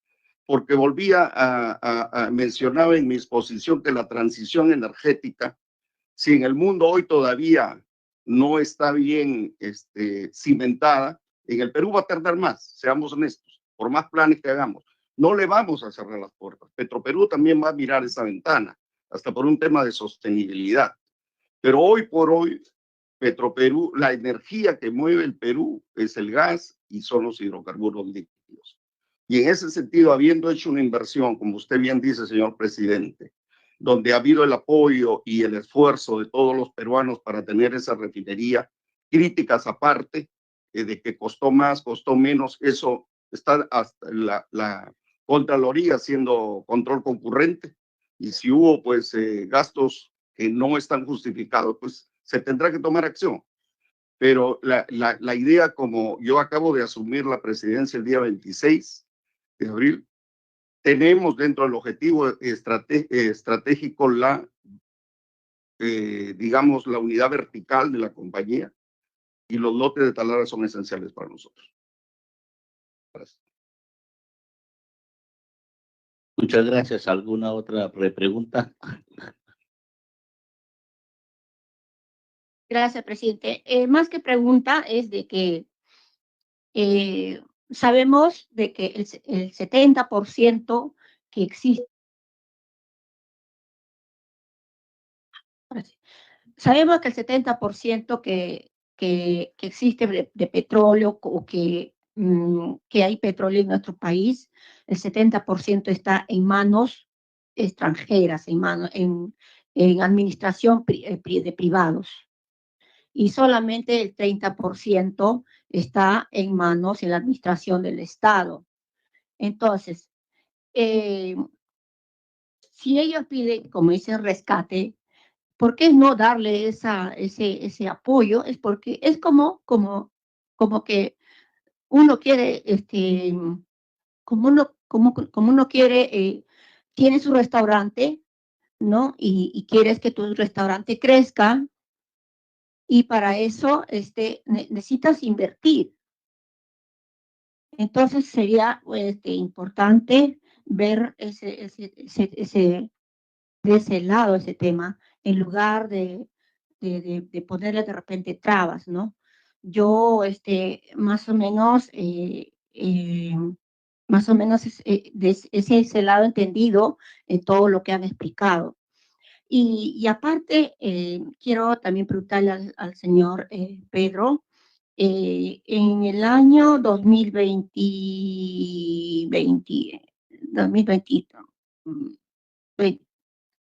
Porque volvía a mencionar en mi exposición que la transición energética, si en el mundo hoy todavía no está bien cimentada, en el Perú va a tardar más, seamos honestos, por más planes que hagamos. No le vamos a cerrar las puertas. Petroperú también va a mirar esa ventana, hasta por un tema de sostenibilidad. Pero hoy por hoy, Petroperú, la energía que mueve el Perú es el gas y son los hidrocarburos líquidos. Y en ese sentido, habiendo hecho una inversión, como usted bien dice, señor presidente, donde ha habido el apoyo y el esfuerzo de todos los peruanos para tener esa refinería, críticas aparte, de que costó más, costó menos, eso está hasta la Contraloría haciendo control concurrente, y si hubo pues gastos que no están justificados, pues se tendrá que tomar acción. Pero la idea, como yo acabo de asumir la presidencia el día 26 de abril, tenemos dentro del objetivo estratégico digamos, la unidad vertical de la compañía, y los lotes de Talara son esenciales para nosotros. Gracias. Muchas gracias. ¿Alguna otra pregunta? Gracias, presidente. Más que pregunta es de que sabemos de que el 70% que existe, sabemos que el 70% que existe de petróleo o que hay petróleo en nuestro país, el 70% está en manos extranjeras, en administración de privados. Y solamente el 30% está en manos en la administración del Estado. Entonces, si ellos piden, como dicen, rescate, ¿por qué no darle ese apoyo? Es porque es como que uno quiere, como uno quiere, tiene su restaurante, ¿no? Y quieres que tu restaurante crezca, y para eso necesitas invertir. Entonces sería importante ver de ese lado ese tema, en lugar de ponerle de repente trabas, ¿no? Yo, más o menos ese lado entendido en todo lo que han explicado. Y aparte, quiero también preguntarle al señor Pedro, en el año 2020, 2020,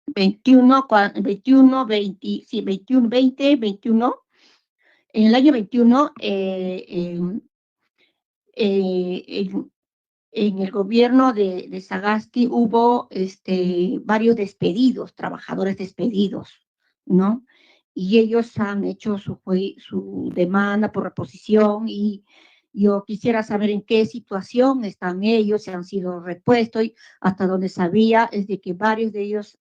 21, 21, 20, sí, 21, 20, 21, en el año 21, en el gobierno de Sagasti hubo varios despedidos, trabajadores despedidos, ¿no? Y ellos han hecho su demanda por reposición, y yo quisiera saber en qué situación están ellos, si han sido repuestos, y hasta donde sabía es de que varios de ellos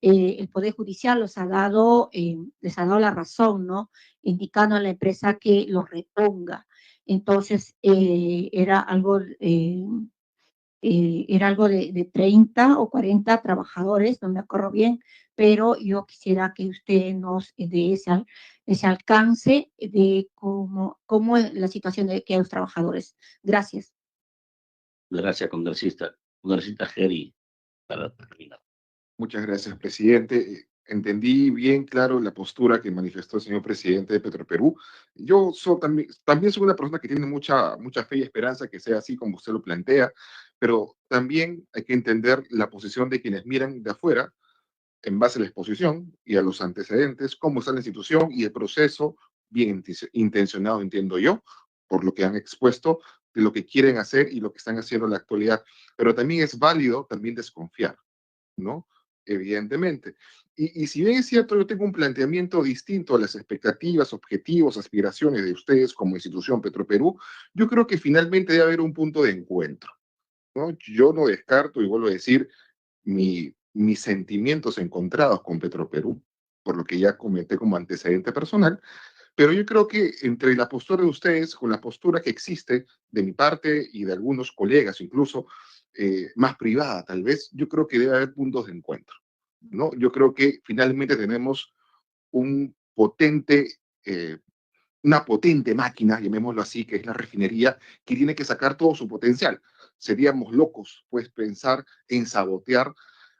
el Poder Judicial les ha dado la razón, ¿no? Indicando a la empresa que los reponga. Entonces, era algo de 30 o 40 trabajadores, no me acuerdo bien, pero yo quisiera que usted nos dé ese alcance de cómo es la situación de que hay los trabajadores. Gracias. Gracias, congresista. Congresista Geri, para terminar. Muchas gracias, presidente. Entendí bien claro la postura que manifestó el señor presidente de Petroperú. Yo también soy una persona que tiene mucha fe y esperanza que sea así como usted lo plantea, pero también hay que entender la posición de quienes miran de afuera en base a la exposición y a los antecedentes, cómo está la institución y el proceso bien intencionado, entiendo yo, por lo que han expuesto, de lo que quieren hacer y lo que están haciendo en la actualidad. Pero también es válido también desconfiar, ¿no? Evidentemente. Y si bien es cierto, yo tengo un planteamiento distinto a las expectativas, objetivos, aspiraciones de ustedes como institución Petroperú, yo creo que finalmente debe haber un punto de encuentro, ¿no? Yo no descarto, y vuelvo a decir, mis sentimientos encontrados con Petroperú, por lo que ya comenté como antecedente personal, pero yo creo que entre la postura de ustedes, con la postura que existe de mi parte y de algunos colegas, incluso más privada tal vez, yo creo que debe haber puntos de encuentro, ¿no? Yo creo que finalmente tenemos un potente, una potente máquina, llamémoslo así, que es la refinería, que tiene que sacar todo su potencial. Seríamos locos, pues, pensar en sabotear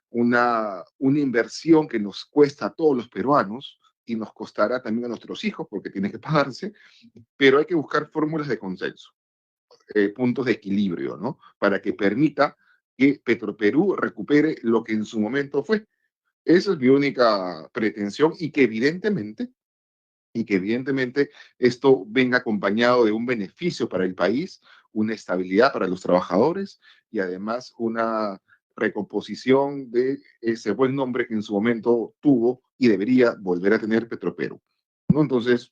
una inversión que nos cuesta a todos los peruanos y nos costará también a nuestros hijos porque tiene que pagarse, pero hay que buscar fórmulas de consenso, puntos de equilibrio, ¿no? Para que permita que Petroperú recupere lo que en su momento fue. Esa es mi única pretensión y que evidentemente esto venga acompañado de un beneficio para el país, una estabilidad para los trabajadores y además una recomposición de ese buen nombre que en su momento tuvo y debería volver a tener Petroperú, ¿no? Entonces,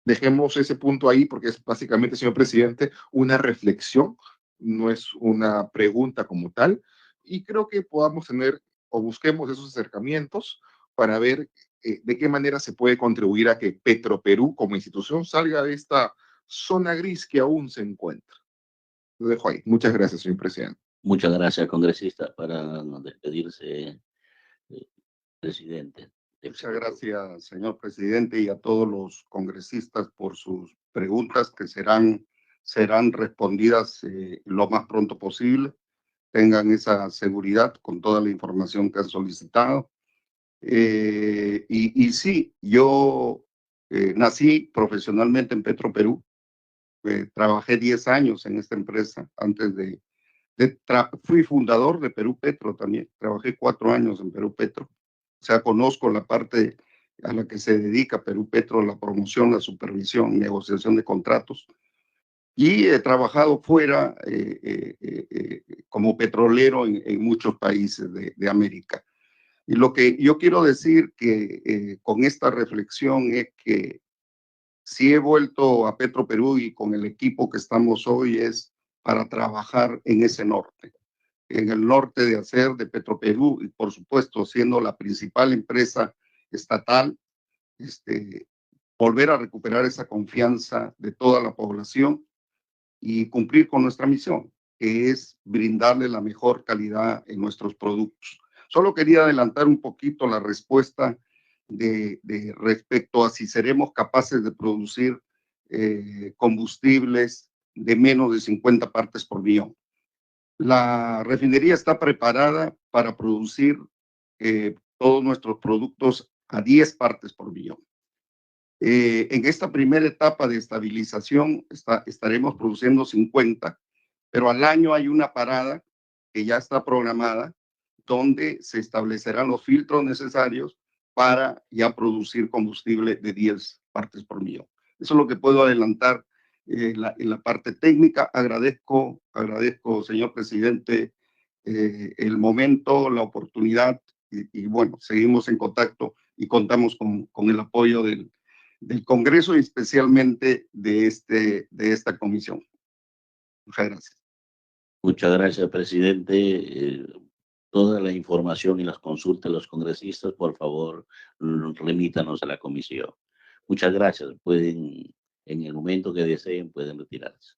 dejemos ese punto ahí porque es básicamente, señor presidente, una reflexión, no es una pregunta como tal, y creo que podamos tener o busquemos esos acercamientos para ver de qué manera se puede contribuir a que Petroperú como institución salga de esta zona gris que aún se encuentra. Lo dejo ahí. Muchas gracias, señor presidente. Muchas gracias, congresista, para despedirse, presidente. Muchas gracias, señor presidente, y a todos los congresistas por sus preguntas que serán serán respondidas lo más pronto posible. Tengan esa seguridad con toda la información que han solicitado. Y sí, yo nací profesionalmente en Petroperú. Trabajé 10 años en esta empresa antes fui fundador de Perú Petro también. Trabajé 4 años en Perú Petro. O sea, conozco la parte a la que se dedica Perú Petro, la promoción, la supervisión, negociación de contratos. Y he trabajado fuera como petrolero en muchos países de América. Y lo que yo quiero decir que con esta reflexión es que si he vuelto a Petroperú y con el equipo que estamos hoy es para trabajar en ese norte, en el norte de hacer de Petroperú y por supuesto siendo la principal empresa estatal, volver a recuperar esa confianza de toda la población y cumplir con nuestra misión, que es brindarle la mejor calidad en nuestros productos. Solo quería adelantar un poquito la respuesta de respecto a si seremos capaces de producir combustibles de menos de 50 partes por millón. La refinería está preparada para producir todos nuestros productos a 10 partes por millón. En esta primera etapa de estabilización estaremos produciendo 50, pero al año hay una parada que ya está programada donde se establecerán los filtros necesarios para ya producir combustible de 10 partes por millón. Eso es lo que puedo adelantar en la parte técnica. Agradezco, señor presidente, el momento, la oportunidad y bueno, seguimos en contacto y contamos con el apoyo del Congreso y especialmente de esta comisión. Muchas gracias. Muchas gracias, presidente. Toda la información y las consultas de los congresistas, por favor, remítanos a la comisión. Muchas gracias. En el momento que deseen, pueden retirarse.